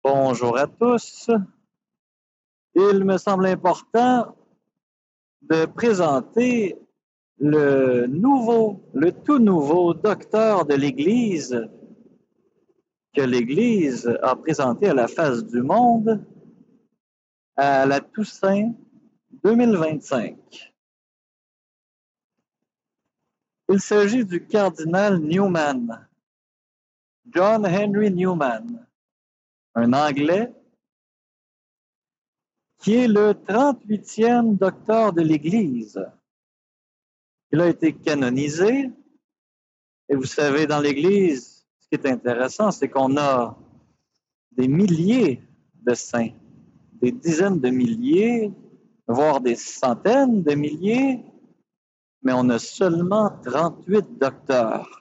Bonjour à tous. Il me semble important de présenter le tout nouveau docteur de l'Église que l'Église a présenté à la face du monde à la Toussaint 2025. Il s'agit du cardinal Newman, John Henry Newman, un Anglais qui est le 38e docteur de l'Église. Il a été canonisé, et vous savez, dans l'Église, ce qui est intéressant, c'est qu'on a des milliers de saints, des dizaines de milliers, voire des centaines de milliers, mais on a seulement 38 docteurs.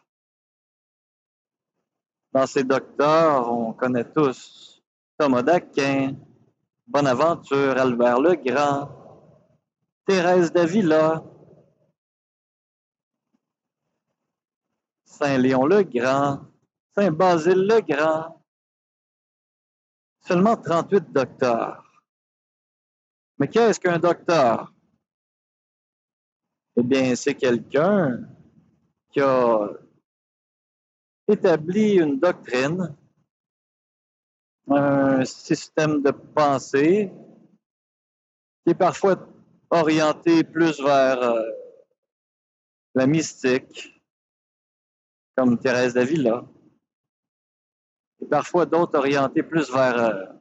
Dans ces docteurs, on connaît tous Thomas d'Aquin, Bonaventure, Albert le Grand, Thérèse d'Avila, Saint Léon le Grand, Saint Basile le Grand. Seulement 38 docteurs. Mais qu'est-ce qu'un docteur? Eh bien, c'est quelqu'un qui a établi une doctrine, un système de pensée qui est parfois orienté plus vers la mystique, comme Thérèse d'Avila, et parfois d'autres orientés plus vers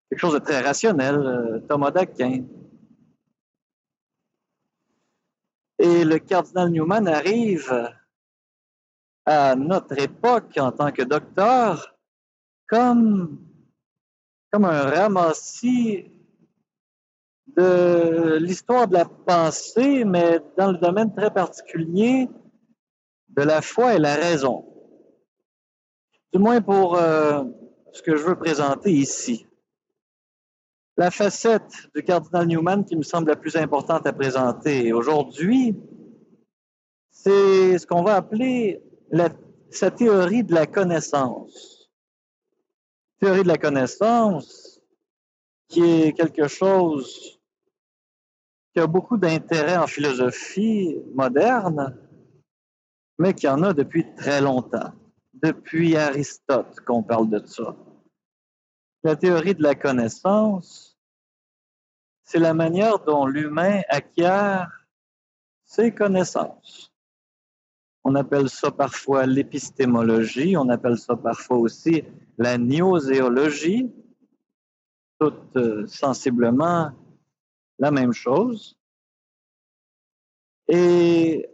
quelque chose de très rationnel, Thomas d'Aquin. Et le cardinal Newman arrive à notre époque en tant que docteur comme un ramassis de l'histoire de la pensée, mais dans le domaine très particulier de la foi et la raison. Du moins pour ce que je veux présenter ici. La facette du cardinal Newman qui me semble la plus importante à présenter aujourd'hui, c'est ce qu'on va appeler sa théorie de la connaissance. Théorie de la connaissance qui est quelque chose qui a beaucoup d'intérêt en philosophie moderne, mais qui en a depuis très longtemps. Depuis Aristote qu'on parle de ça. La théorie de la connaissance, c'est la manière dont l'humain acquiert ses connaissances. On appelle ça parfois l'épistémologie, on appelle ça parfois aussi la gnoséologie, toutes sensiblement la même chose. Et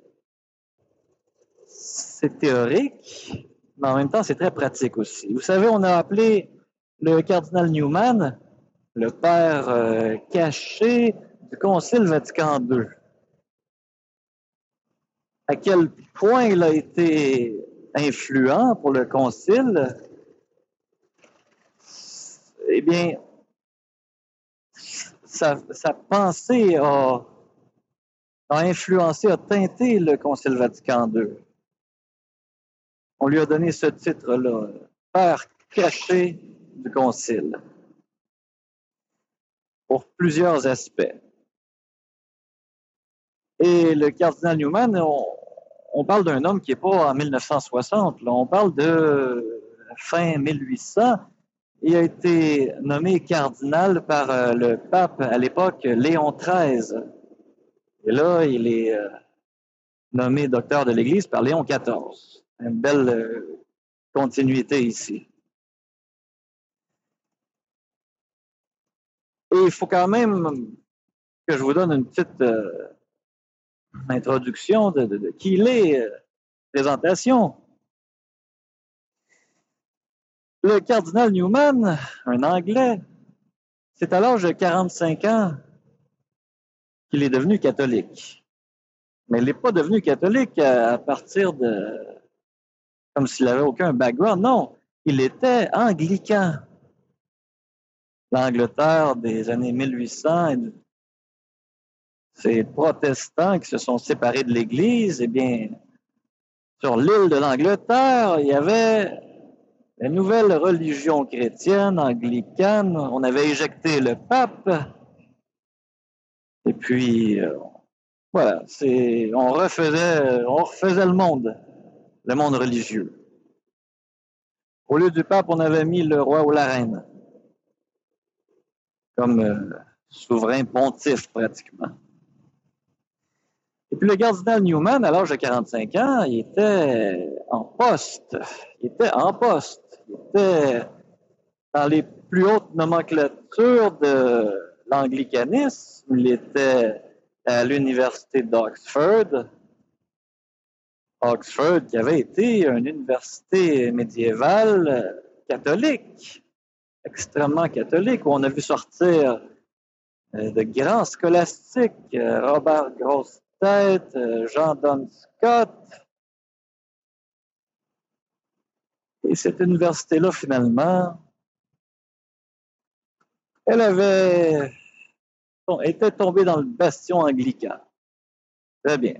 c'est théorique, mais en même temps, c'est très pratique aussi. Vous savez, on a appelé le cardinal Newman le père caché du Concile Vatican II. À quel point il a été influent pour le Concile? Eh bien, sa pensée a influencé, a teinté le Concile Vatican II. On lui a donné ce titre-là, père caché du Concile, pour plusieurs aspects. Et le cardinal Newman, on parle d'un homme qui n'est pas en 1960, là, on parle de fin 1800. Il a été nommé cardinal par le pape à l'époque, Léon XIII. Et là, il est nommé docteur de l'Église par Léon XIV. Une belle continuité ici. Et il faut quand même que je vous donne une petite introduction de qui il est, présentation. Le cardinal Newman, un Anglais, c'est à l'âge de 45 ans qu'il est devenu catholique. Mais il n'est pas devenu catholique à partir de... comme s'il n'avait aucun background. Non, il était anglican. L'Angleterre des années 1800, ces protestants qui se sont séparés de l'Église, eh bien, sur l'île de l'Angleterre, il y avait la nouvelle religion chrétienne, anglicane. On avait éjecté le pape. Et puis, voilà, on refaisait le monde religieux. Au lieu du pape, on avait mis le roi ou la reine comme souverain pontife pratiquement. Et puis le cardinal Newman, à l'âge de 45 ans, il était en poste. Il était dans les plus hautes nomenclatures de l'anglicanisme. Il était à l'université d'Oxford. Oxford, qui avait été une université médiévale catholique, extrêmement catholique, où on a vu sortir de grands scolastiques, Robert Grossetête, Jean Duns Scott. Et cette université-là, finalement, elle était tombée dans le bastion anglican. Très bien.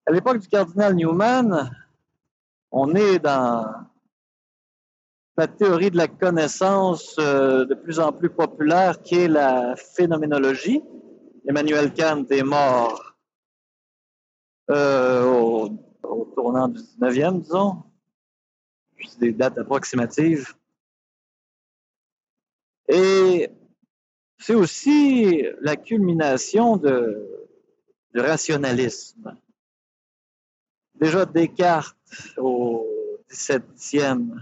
À l'époque du cardinal Newman, on est dans la théorie de la connaissance de plus en plus populaire qui est la phénoménologie. Emmanuel Kant est mort au tournant du 19e, disons. C'est des dates approximatives. Et c'est aussi la culmination du rationalisme. Déjà Descartes au 17e,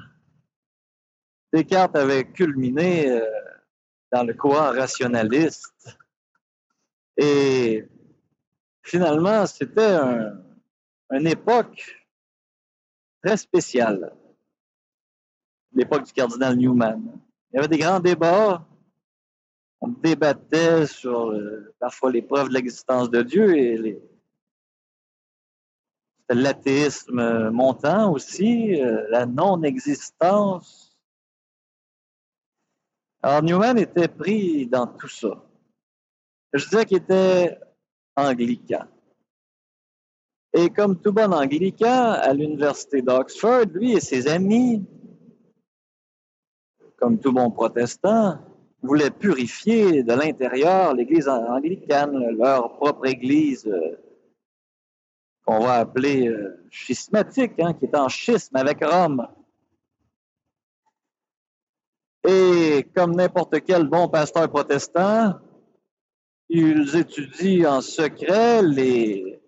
Descartes avait culminé dans le courant rationaliste. Et finalement, c'était une époque très spéciale, l'époque du cardinal Newman. Il y avait des grands débats. On débattait sur parfois les preuves de l'existence de Dieu et l'athéisme montant aussi, la non-existence. Alors Newman était pris dans tout ça. Je disais qu'il était anglican. Et comme tout bon anglican, à l'université d'Oxford, lui et ses amis, comme tout bon protestant, voulaient purifier de l'intérieur l'Église anglicane, leur propre Église qu'on va appeler schismatique, qui est en schisme avec Rome. Et comme n'importe quel bon pasteur protestant, ils étudient en secret les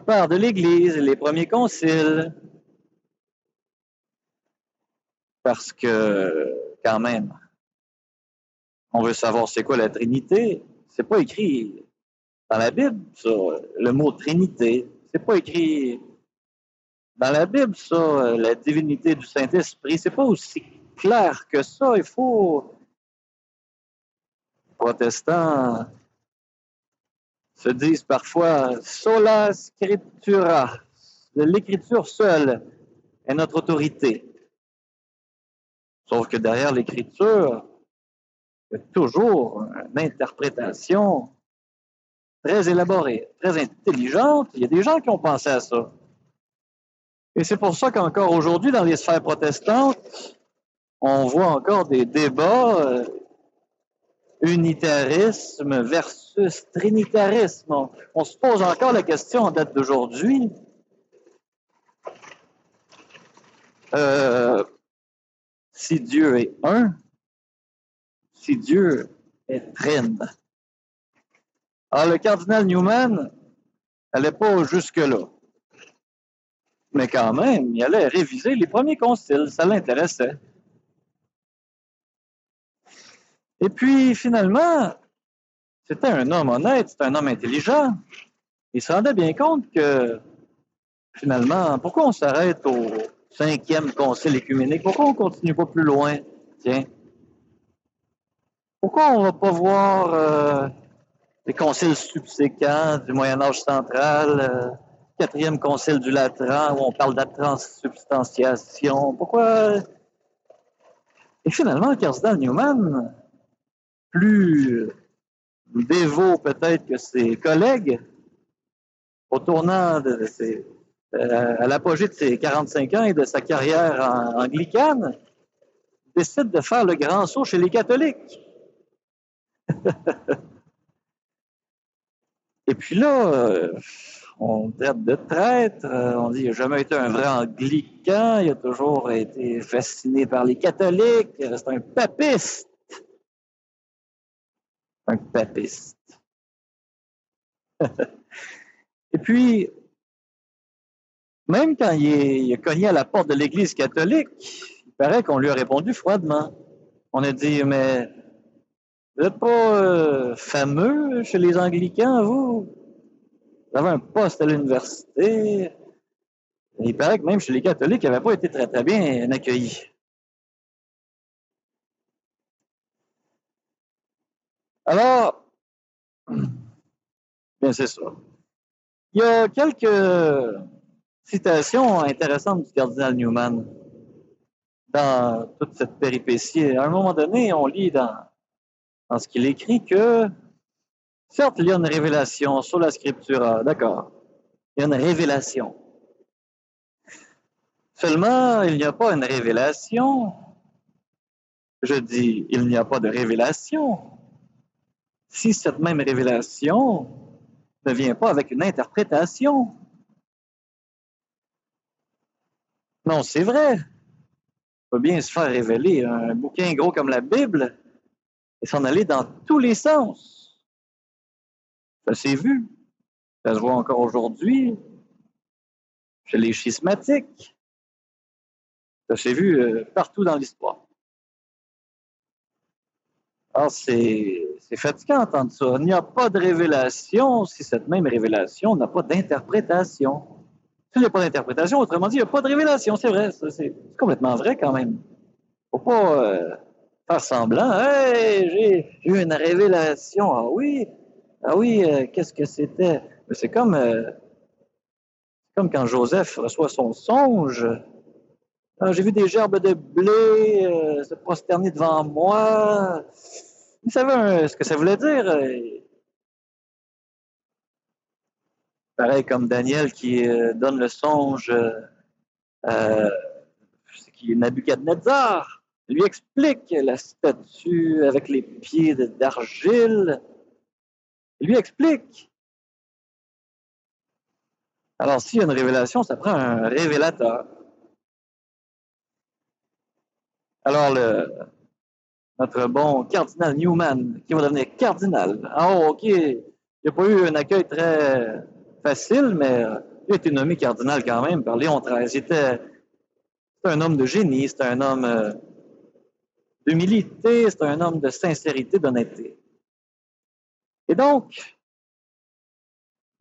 pères de l'Église, les premiers conciles, parce que, quand même, on veut savoir c'est quoi la Trinité. C'est pas écrit dans la Bible, ça, le mot Trinité. C'est pas écrit dans la Bible, ça, la divinité du Saint-Esprit. C'est pas aussi clair que ça. Il faut... Les protestants se disent parfois sola scriptura. L'écriture seule est notre autorité. Sauf que derrière l'écriture, il y a toujours une interprétation très élaborée, très intelligente. Il y a des gens qui ont pensé à ça. Et c'est pour ça qu'encore aujourd'hui, dans les sphères protestantes, on voit encore des débats unitarisme versus trinitarisme. On se pose encore la question en date d'aujourd'hui. Si Dieu est un, si Dieu est trine. Alors, le cardinal Newman n'allait pas jusque-là. Mais quand même, il allait réviser les premiers conciles, ça l'intéressait. Et puis, finalement, c'était un homme honnête, c'était un homme intelligent. Il se rendait bien compte que, finalement, pourquoi on s'arrête au 5e concile écuménique? Pourquoi on ne continue pas plus loin? Tiens. Pourquoi on ne va pas voir les conciles subséquents du Moyen-Âge central, 4e concile du Latran, où on parle de la transsubstantiation? Pourquoi? Et finalement, le cardinal Newman, plus dévot peut-être que ses collègues, au tournant de à l'apogée de ses 45 ans et de sa carrière anglicane, décide de faire le grand saut chez les catholiques. Et puis là, on traite de traître, on dit qu'il n'a jamais été un vrai anglican, il a toujours été fasciné par les catholiques, c'est un papiste. Un papiste. Et puis, même quand il a cogné à la porte de l'Église catholique, il paraît qu'on lui a répondu froidement. On a dit, mais vous n'êtes pas fameux chez les anglicans, vous? Vous avez un poste à l'université. Et il paraît que même chez les catholiques, il n'avait pas été très, très bien accueilli. Alors, bien c'est ça. Il y a quelques citations intéressantes du cardinal Newman dans toute cette péripétie. À un moment donné, on lit dans ce qu'il écrit que, certes, il y a une révélation sur la Scriptura, d'accord. Il y a une révélation. Seulement, il n'y a pas une révélation. Je dis, il n'y a pas de révélation. Si cette même révélation ne vient pas avec une interprétation. Non, c'est vrai. On peut bien se faire révéler un bouquin gros comme la Bible et s'en aller dans tous les sens. Ça s'est vu. Ça se voit encore aujourd'hui chez les schismatiques. Ça s'est vu partout dans l'histoire. Alors, c'est fatigant d'entendre ça. Il n'y a pas de révélation si cette même révélation n'a pas d'interprétation. S'il n'y a pas d'interprétation, autrement dit, il n'y a pas de révélation. C'est vrai, c'est complètement vrai quand même. Il ne faut pas faire semblant. Hey, j'ai eu une révélation. Ah oui, qu'est-ce que c'était? C'est comme quand Joseph reçoit son songe. Ah, j'ai vu des gerbes de blé se prosterner devant moi. Vous savez ce que ça voulait dire? Pareil comme Daniel qui donne le songe qui est Nabuchodonosor. Lui explique la statue avec les pieds d'argile. Il lui explique. Alors, s'il y a une révélation, ça prend un révélateur. Alors, notre bon cardinal Newman, qui va devenir cardinal. Ah, OK, il n'a pas eu un accueil très facile, mais il a été nommé cardinal quand même par Léon XIII. C'était un homme de génie, c'était un homme d'humilité, c'était un homme de sincérité, d'honnêteté. Et donc,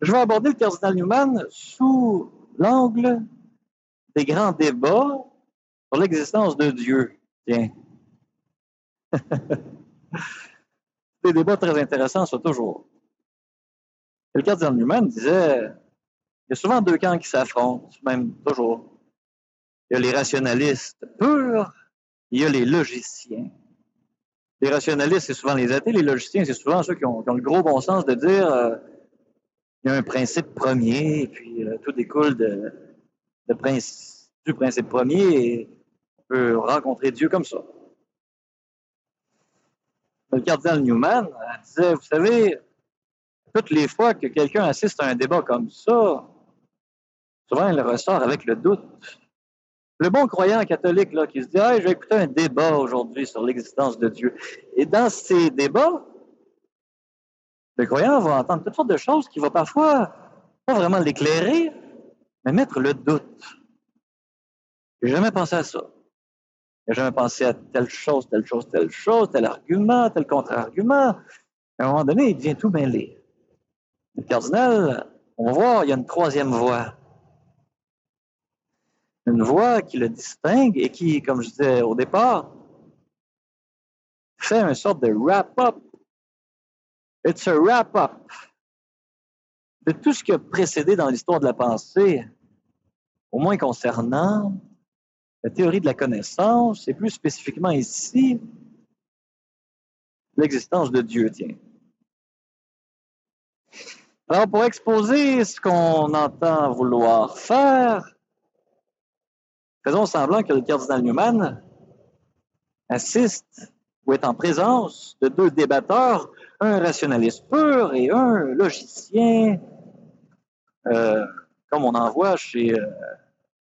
je vais aborder le cardinal Newman sous l'angle des grands débats sur l'existence de Dieu. Tiens. Des débats très intéressants, ça, toujours. Et le cardinal Newman disait, il y a souvent deux camps qui s'affrontent, même toujours. Il y a les rationalistes purs, il y a les logiciens. Les rationalistes, c'est souvent les athées, les logiciens, c'est souvent ceux qui ont le gros bon sens de dire il y a un principe premier, et puis tout découle du principe premier, et on peut rencontrer Dieu comme ça. Le cardinal Newman disait, vous savez, toutes les fois que quelqu'un assiste à un débat comme ça, souvent il ressort avec le doute. Le bon croyant catholique là, qui se dit hey, je vais écouter un débat aujourd'hui sur l'existence de Dieu. Et dans ces débats, le croyant va entendre toutes sortes de choses qui vont parfois pas vraiment l'éclairer, mais mettre le doute. J'ai jamais pensé à ça. J'ai jamais pensé à telle chose, tel argument, tel contre-argument. À un moment donné, il devient tout mêlé. Le cardinal, on va voir, il y a une troisième voie. Une voie qui le distingue et qui, comme je disais au départ, fait une sorte de wrap-up. It's a wrap-up de tout ce qui a précédé dans l'histoire de la pensée, au moins concernant la théorie de la connaissance, et plus spécifiquement ici, l'existence de Dieu, tiens. Alors, pour exposer ce qu'on entend vouloir faire, faisons semblant que le cardinal Newman assiste ou est en présence de deux débatteurs, un rationaliste pur et un logicien, euh, comme on en voit chez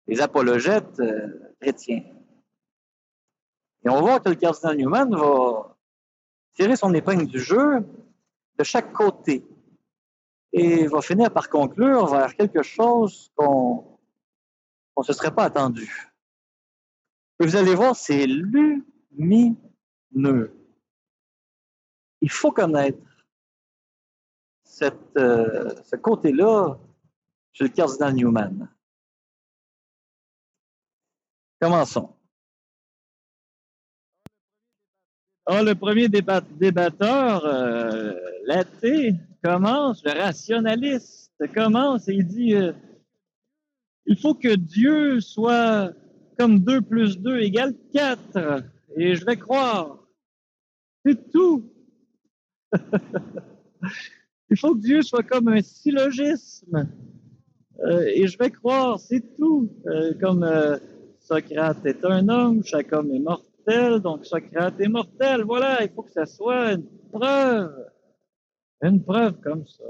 les apologètes chrétiens. Et on voit que le cardinal Newman va tirer son épingle du jeu de chaque côté et va finir par conclure vers quelque chose qu'on ne se serait pas attendu. Et vous allez voir, c'est lumineux. Il faut connaître ce côté-là chez le cardinal Newman. Commençons. Alors, le premier débatteur, l'athée, commence, le rationaliste commence et il dit il faut que Dieu soit comme 2 plus 2 égale 4. Et je vais croire. C'est tout. Il faut que Dieu soit comme un syllogisme. Et je vais croire, c'est tout. Comme Socrate est un homme, chaque homme est mortel, donc Socrate est mortel. Voilà, il faut que ça soit une preuve comme ça.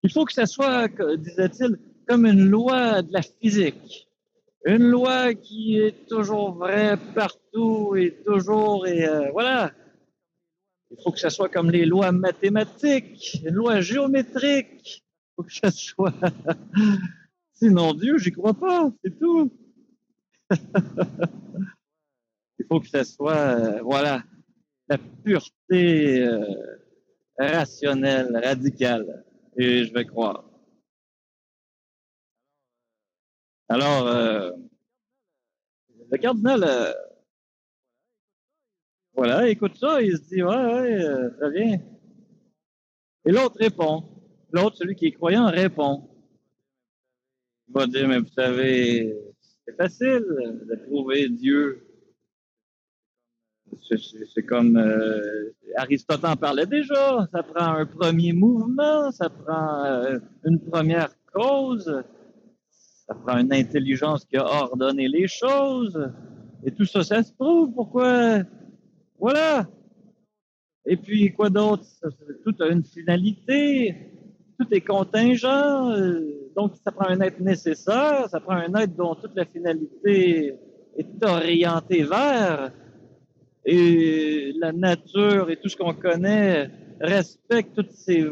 Il faut que ça soit, disait-il, comme une loi de la physique. Une loi qui est toujours vraie partout et toujours, et voilà. Il faut que ça soit comme les lois mathématiques, une loi géométrique. Il faut que ça soit. Sinon, Dieu, j'y crois pas, c'est tout. Il faut que ça soit, voilà, la pureté rationnelle, radicale. Et je vais croire. Alors, le cardinal, voilà, écoute ça, il se dit, ouais, très bien. Et l'autre répond. L'autre, celui qui est croyant, répond. Il va dire, mais vous savez, c'est facile de trouver Dieu. C'est comme Aristote en parlait déjà. Ça prend un premier mouvement, ça prend une première cause, ça prend une intelligence qui a ordonné les choses. Et tout ça, ça se trouve. Pourquoi? Voilà. Et puis, quoi d'autre? Tout a une finalité. Tout est contingent. Donc, ça prend un être nécessaire. Ça prend un être dont toute la finalité est orientée vers. Et la nature et tout ce qu'on connaît respecte toutes ces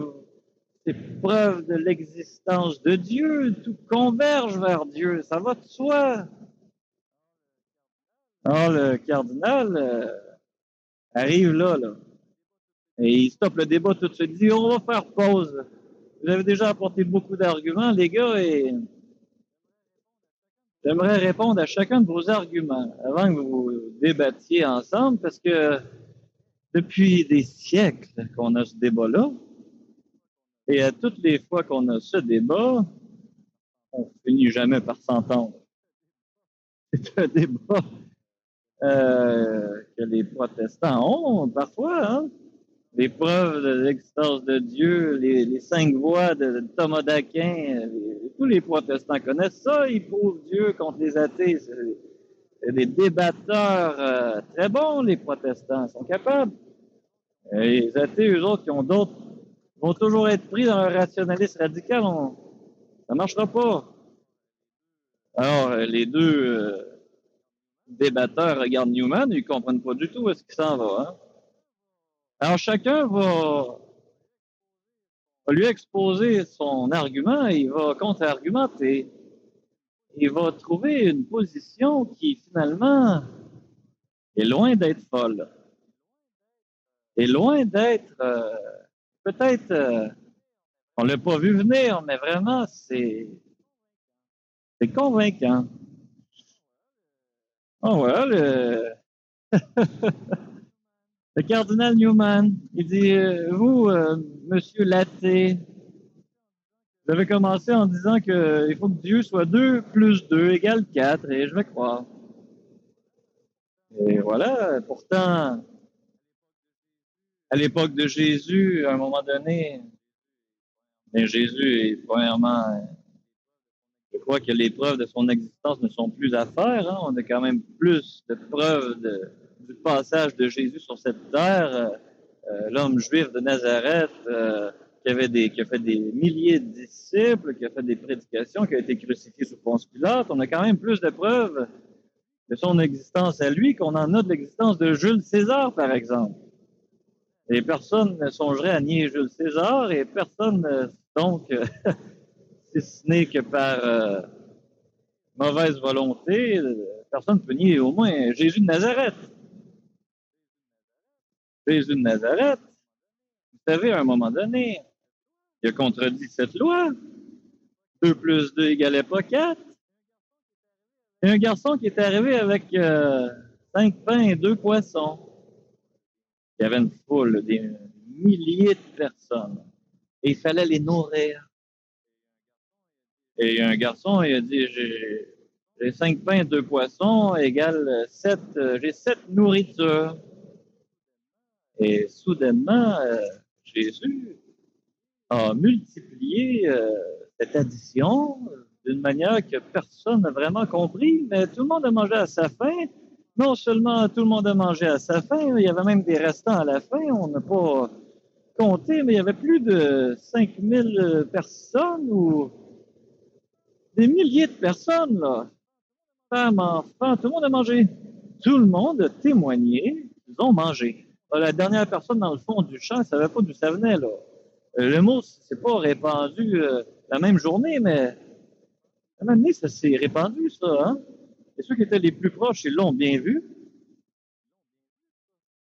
preuves de l'existence de Dieu. Tout converge vers Dieu. Ça va de soi. Alors, le cardinal arrive là. Et il stoppe le débat tout de suite. Il dit, on va faire pause. Vous avez déjà apporté beaucoup d'arguments, les gars, et j'aimerais répondre à chacun de vos arguments avant que vous débattiez ensemble, parce que depuis des siècles qu'on a ce débat-là, et à toutes les fois qu'on a ce débat, on finit jamais par s'entendre. C'est un débat que les protestants ont parfois, hein? Les preuves de l'existence de Dieu, les 5 voies de Thomas d'Aquin, tous les protestants connaissent ça, ils prouvent Dieu contre les athées. C'est des débatteurs très bons, les protestants, sont capables. Et les athées, eux autres, qui ont d'autres, vont toujours être pris dans un rationalisme radical, ça ne marchera pas. Alors, les deux débatteurs regardent Newman, ils ne comprennent pas du tout où est-ce qu'il s'en va. Hein? Alors, chacun va lui exposer son argument et il va contre-argumenter. Il va trouver une position qui, finalement, est loin d'être folle. Est loin d'être, peut-être, on ne l'a pas vu venir, mais vraiment, c'est convaincant. Oh, voilà, le cardinal Newman, il dit, vous, monsieur l'athée, vous avez commencé en disant qu'il faut que Dieu soit 2 plus 2 égale 4, et je vais croire. Et voilà, pourtant, à l'époque de Jésus, à un moment donné, Mais Jésus, premièrement, je crois que les preuves de son existence ne sont plus à faire. Hein. On a quand même plus de preuves du passage de Jésus sur cette terre. L'homme juif de Nazareth qui a fait des milliers de disciples, qui a fait des prédications, qui a été crucifié sous Ponce Pilate. On a quand même plus de preuves de son existence à lui qu'on en a de l'existence de Jules César, par exemple. Et personne ne songerait à nier Jules César et personne, donc, si ce n'est que par mauvaise volonté, personne ne peut nier au moins Jésus de Nazareth. Jésus de Nazareth, vous savez, à un moment donné, il a contredit cette loi. 2 plus 2 égalait pas 4. Il y a un garçon qui est arrivé avec 5 pains et 2 poissons. Il y avait une foule, des milliers de personnes. Et il fallait les nourrir. Et un garçon, il a dit, j'ai 5 pains et 2 poissons égale 7, j'ai 7 nourritures. Et soudainement, Jésus a multiplié cette addition d'une manière que personne n'a vraiment compris, mais tout le monde a mangé à sa faim. Non seulement tout le monde a mangé à sa faim, il y avait même des restants à la fin, on n'a pas compté, mais il y avait plus de 5000 personnes ou des milliers de personnes, là. Femmes, enfants, tout le monde a mangé. Tout le monde a témoigné qu'ils ont mangé. La dernière personne dans le fond du champ ne savait pas d'où ça venait, là. Le mot, c'est pas répandu la même journée, mais à un moment donné, ça s'est répandu, ça. Hein? Et ceux qui étaient les plus proches, ils l'ont bien vu.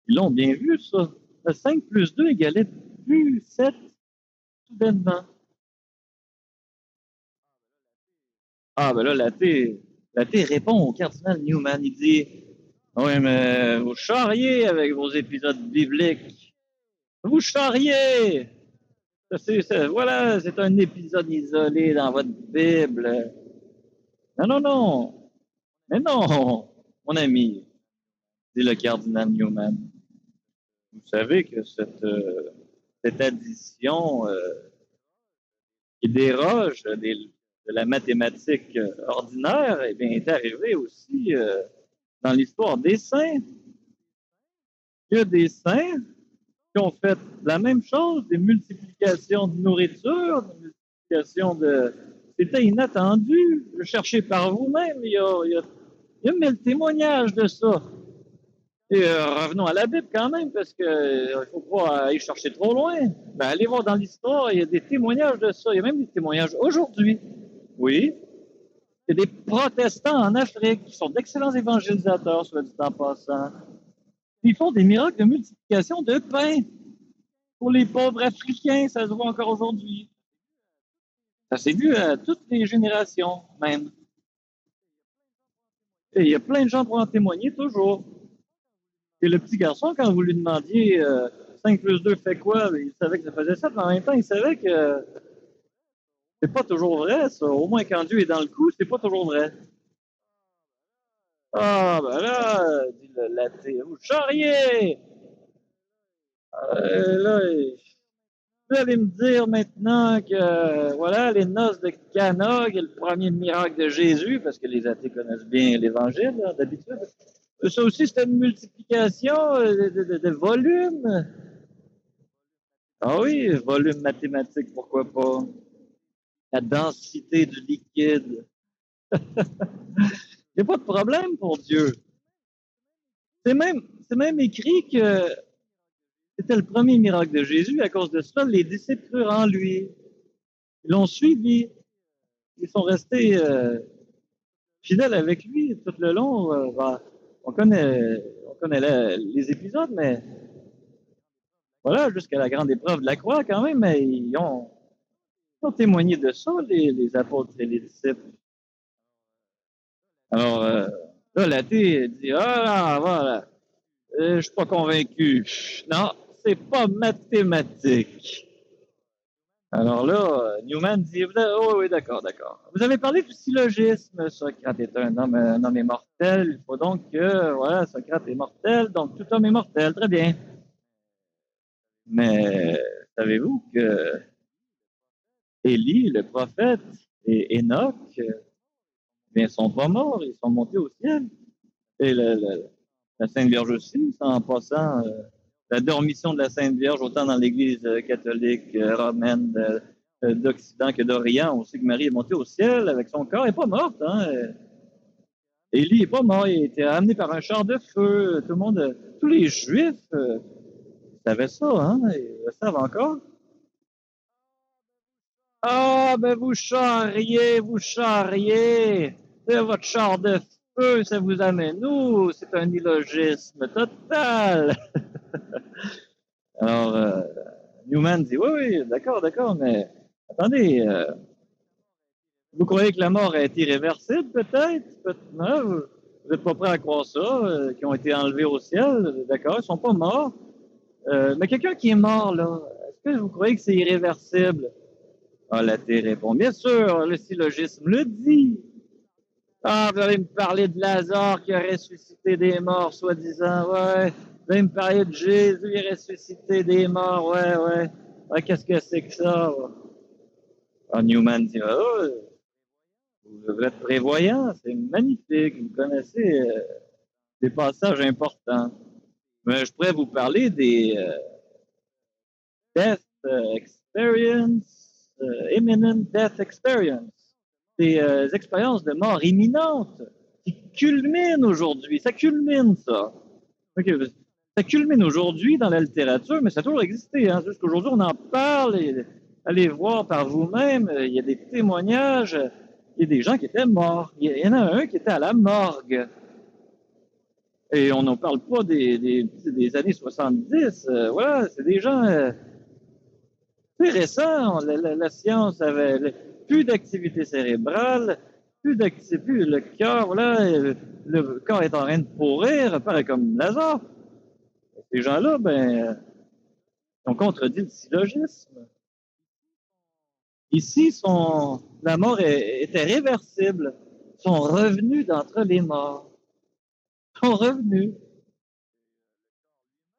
Ils l'ont bien vu, ça. Le 5 plus 2 égalait plus 7 soudainement. Ah, ben là, la T répond au cardinal Newman. Il dit, oui, mais vous charriez avec vos épisodes bibliques. Vous charriez! Voilà, c'est un épisode isolé dans votre Bible. Non, non, non. Mais non, mon ami, dit le cardinal Newman. Vous savez que cette addition qui déroge de la mathématique ordinaire, eh bien, est arrivée aussi dans l'histoire des saints. Il y a des saints qui ont fait la même chose, des multiplications de nourriture, des multiplications de... C'était inattendu, cherché par vous-même. Il y a 1000 témoignages de ça. Et revenons à la Bible quand même, parce que il faut pas aller chercher trop loin. Ben, allez voir dans l'histoire, il y a des témoignages de ça. Il y a même des témoignages aujourd'hui. Oui. Il y a des protestants en Afrique qui sont d'excellents évangélisateurs, soit dit en passant. Ils font des miracles de multiplication de pain. Pour les pauvres Africains, ça se voit encore aujourd'hui. Ça s'est vu à toutes les générations, même. Et il y a plein de gens pour en témoigner toujours. Et le petit garçon, quand vous lui demandiez 5 plus 2 fait quoi, il savait que ça faisait ça, mais en même temps, il savait que c'est pas toujours vrai, ça. Au moins, quand Dieu est dans le coup, c'est pas toujours vrai. Ah, ben là, dit le laté, vous charriez! Là, vous allez me dire maintenant que, voilà, les noces de Cana, qui est le premier miracle de Jésus, parce que les athées connaissent bien l'Évangile, hein, d'habitude. Ça aussi, c'était une multiplication de volume. Ah oui, volume mathématique, pourquoi pas? La densité du liquide. Il n'y a pas de problème pour Dieu. C'est même écrit que c'était le premier miracle de Jésus. À cause de cela, les disciples crurent en lui. Ils l'ont suivi. Ils sont restés fidèles avec lui tout le long. On connaît les épisodes, mais voilà, jusqu'à la grande épreuve de la croix quand même, mais ils ont témoigné de ça, les apôtres et les disciples. Alors, là, l'athée dit, ah, voilà, je suis pas convaincu. Non, c'est pas mathématique. Alors là, Newman dit, oh oui, d'accord, d'accord. Vous avez parlé du syllogisme. Socrate est un homme immortel. Il faut donc que, voilà, Socrate est mortel, donc tout homme est mortel. Très bien. Mais savez-vous que Élie, le prophète, et Enoch, bien, sont pas morts, ils sont montés au ciel. Et la Sainte Vierge aussi, en passant, la dormition de la Sainte Vierge, autant dans l'Église catholique, romaine, d'Occident que d'Orient, on sait que Marie est montée au ciel avec son corps, elle n'est pas morte. Hein? Élie n'est pas mort, il a été amené par un char de feu. Tout le monde, tous les Juifs savaient ça, hein? Ils le savent encore. Ah, ben vous charriez, vous charriez. C'est votre char de feu, ça vous amène où? C'est un illogisme total. Alors, Newman dit, oui, oui, d'accord, mais attendez, vous croyez que la mort est irréversible, peut-être? Non, vous n'êtes pas prêt à croire ça, qui ont été enlevés au ciel, d'accord, ils sont pas morts. Mais quelqu'un qui est mort, là, est-ce que vous croyez que c'est irréversible? Ah, l'athée répond, bien sûr, le syllogisme le dit. Ah, vous allez me parler de Lazare qui a ressuscité des morts, soi-disant, ouais. Vous allez me parler de Jésus qui a ressuscité des morts, ouais, ouais. Ouais, qu'est-ce que c'est que ça? Ouais. Ah, Newman dit, oh, vous êtes prévoyant, c'est magnifique, vous connaissez des passages importants. Mais je pourrais vous parler des death experience, imminent death experience, des expériences de mort imminente qui culminent aujourd'hui. Ça culmine, ça. Okay. Ça culmine aujourd'hui dans la littérature, mais ça a toujours existé. Hein. Juste qu'aujourd'hui, on en parle. Et allez voir par vous-même. Il y a des témoignages. Il y a des gens qui étaient morts. Il y en a un qui était à la morgue. Et on n'en parle pas des années 70. Voilà, c'est des gens plus récents. La science avait plus d'activité cérébrale, plus le cœur, voilà, le corps est en train de pourrir, pareil comme Lazare. Ces gens-là, ben, ont contredit le syllogisme. Ici, la mort était réversible. Ils sont revenus d'entre les morts. Ils sont revenus.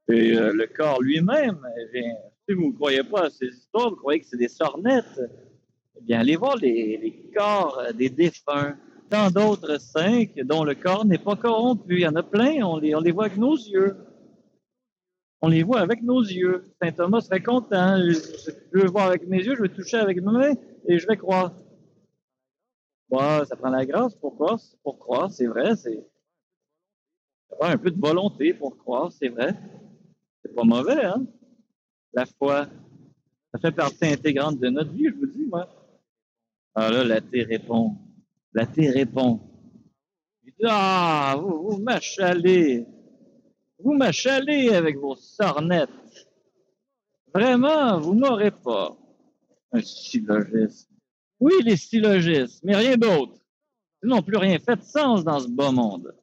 Et le corps lui-même, eh bien, si vous ne croyez pas à ces histoires, vous croyez que c'est des sornettes, eh bien, allez voir les corps des défunts. Tant d'autres saints dont le corps n'est pas corrompu. Il y en a plein, on les voit avec nos yeux. On les voit avec nos yeux. Saint Thomas serait content. Je veux voir avec mes yeux, je veux toucher avec mes mains et je vais croire. Ouais, ça prend la grâce pour croire, c'est vrai. Ça prend un peu de volonté pour croire, c'est vrai. C'est pas mauvais, hein? La foi, ça fait partie intégrante de notre vie, je vous dis, moi. Alors là, l'athée répond. L'athée répond. Il dit, ah, vous m'achalez. Vous m'achalez avec vos sornettes. Vraiment, vous m'aurez pas. Un syllogisme. Oui, les syllogismes, mais rien d'autre. Sinon, plus rien fait de sens dans ce bas monde.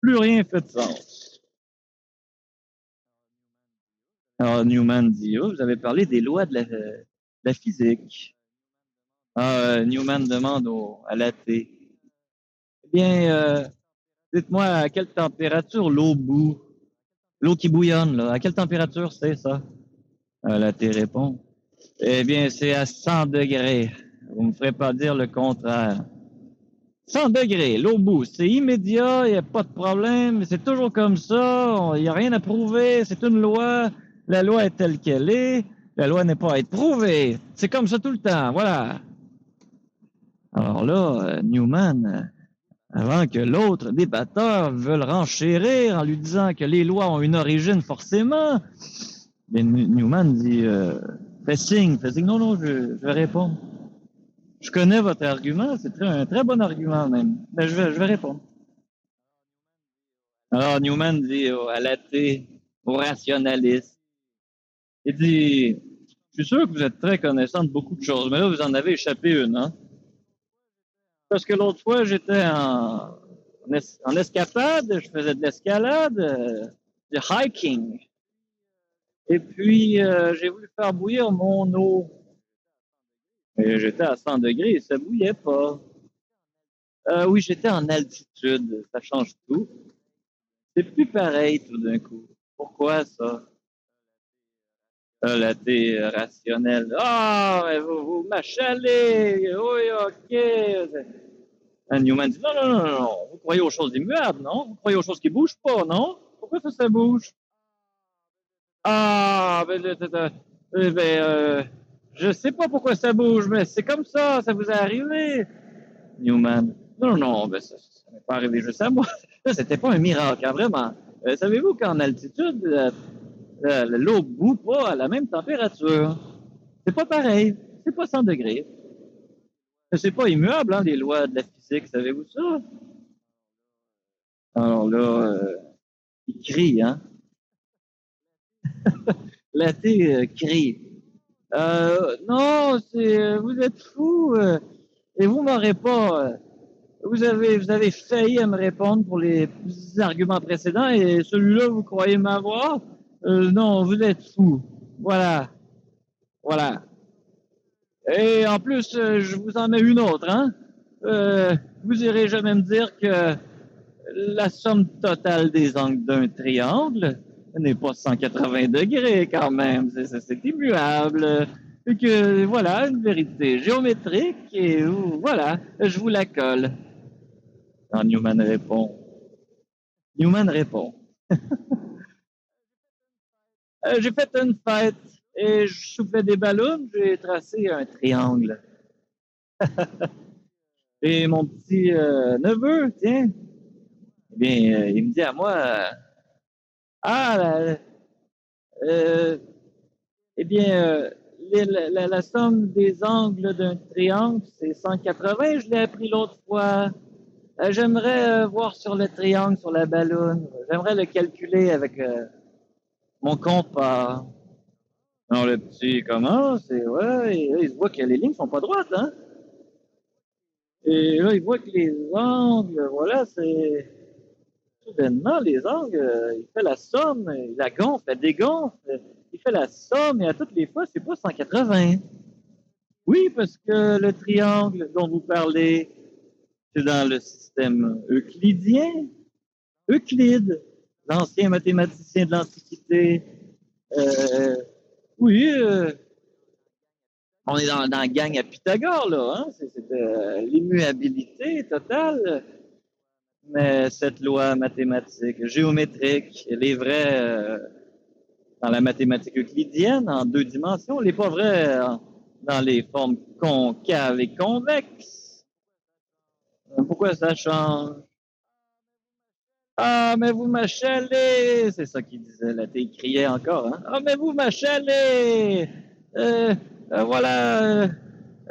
Plus rien fait de sens. Alors, Newman dit, oh, vous avez parlé des lois de la physique. Newman demande à l'athée, eh bien, dites-moi à quelle température l'eau bout, l'eau qui bouillonne, là, à quelle température c'est ça? L'athée répond, eh bien, c'est à 100 degrés. Vous me ferez pas dire le contraire. 100 degrés, l'eau bout, c'est immédiat, il n'y a pas de problème, c'est toujours comme ça, il n'y a rien à prouver, c'est une loi, la loi est telle qu'elle est, la loi n'est pas à être prouvée, c'est comme ça tout le temps, voilà. Alors là, Newman, avant que l'autre débatteur veuille renchérir en lui disant que les lois ont une origine forcément, mais Newman dit, fais signe, non, je vais répondre. Je connais votre argument, c'est un très bon argument même, mais je vais répondre. Alors Newman dit à l'athée, au rationaliste, il dit, je suis sûr que vous êtes très connaissant de beaucoup de choses, mais là vous en avez échappé une, hein? Parce que l'autre fois j'étais en escapade, je faisais de l'escalade, du hiking, et puis j'ai voulu faire bouillir mon eau. Et j'étais à 100 degrés et ça bouillait pas. Oui, j'étais en altitude, ça change tout. C'est plus pareil tout d'un coup. Pourquoi ça? L'athée rationnel. Ah, mais vous m'achalez. Oui, ok. Newman dit, non, non, non, non. Vous croyez aux choses immuables, non? Vous croyez aux choses qui bougent pas, non? Pourquoi ça bouge? Ah, je sais pas pourquoi ça bouge, mais c'est comme ça vous est arrivé. Newman, non, non, ça n'est pas arrivé juste à moi. Ça, c'était pas un miracle, hein, vraiment. Savez-vous qu'en altitude, l'eau bout pas à la même température? C'est pas pareil. C'est pas 100 degrés. C'est pas immuable, hein, les lois de la physique, savez-vous ça? Alors là, il crie, hein? L'athée crie. Non, vous êtes fou. Et vous m'aurez pas. Vous avez failli à me répondre pour les arguments précédents et celui-là, vous croyez m'avoir? Non, vous êtes fou. Voilà. Voilà. Et en plus, je vous en mets une autre, hein? Vous irez jamais me dire que la somme totale des angles d'un triangle n'est pas 180 degrés quand même. C'est immuable. Et que voilà, une vérité géométrique et voilà, je vous la colle. Alors Newman répond. Newman répond. J'ai fait une fête et je soufflais des ballons, j'ai tracé un triangle. Et mon petit neveu, tiens, eh bien, il me dit à moi, ah, euh, eh bien, la somme des angles d'un triangle, c'est 180. Je l'ai appris l'autre fois. J'aimerais voir sur le triangle, sur la balloune. J'aimerais le calculer avec mon compas. Alors, le petit commence et ouais, et là, il se voit que les lignes sont pas droites, hein. Et là, il voit que les angles, voilà, c'est... Soudainement, les angles, il fait la somme, il la gonfle, la dégonfle, il fait la somme et à toutes les fois, c'est pas 180. Oui, parce que le triangle dont vous parlez, c'est dans le système euclidien. Euclide, l'ancien mathématicien de l'Antiquité. Euh, oui, on est dans la gang à Pythagore, là. Hein? C'est l'immuabilité totale. Mais cette loi mathématique, géométrique, elle est vraie dans la mathématique euclidienne en 2 dimensions. Elle n'est pas vraie dans les formes concaves et convexes. Pourquoi ça change? Ah, mais vous m'achalez! C'est ça qu'il disait, là, il criait encore, hein? Ah, mais vous m'achalez! Voilà,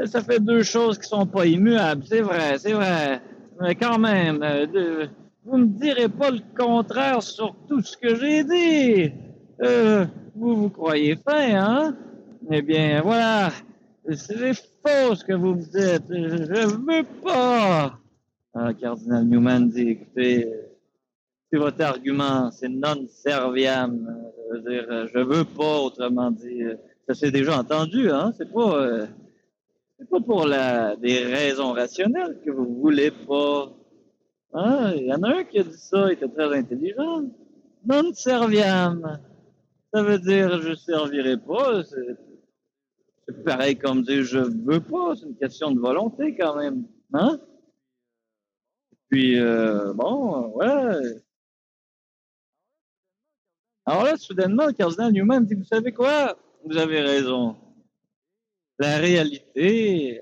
ça fait 2 choses qui sont pas immuables, c'est vrai, c'est vrai. Mais quand même, vous me direz pas le contraire sur tout ce que j'ai dit. Vous croyez fin, hein? Eh bien, voilà, c'est faux ce que vous me dites. Je veux pas. Ah, Cardinal Newman dit, écoutez, c'est votre argument, c'est non serviam. Je veux dire, je veux pas, autrement dit. Ça s'est déjà entendu, hein? C'est pas pour des raisons rationnelles que vous voulez pas. Hein? Il y en a un qui a dit ça, il était très intelligent. Non serviam. Ça veut dire je servirai pas. C'est pareil comme dire je veux pas. C'est une question de volonté quand même. Hein? Puis, bon, ouais. Alors là, soudainement, le cardinal Newman dit, vous savez quoi? Vous avez raison. La réalité,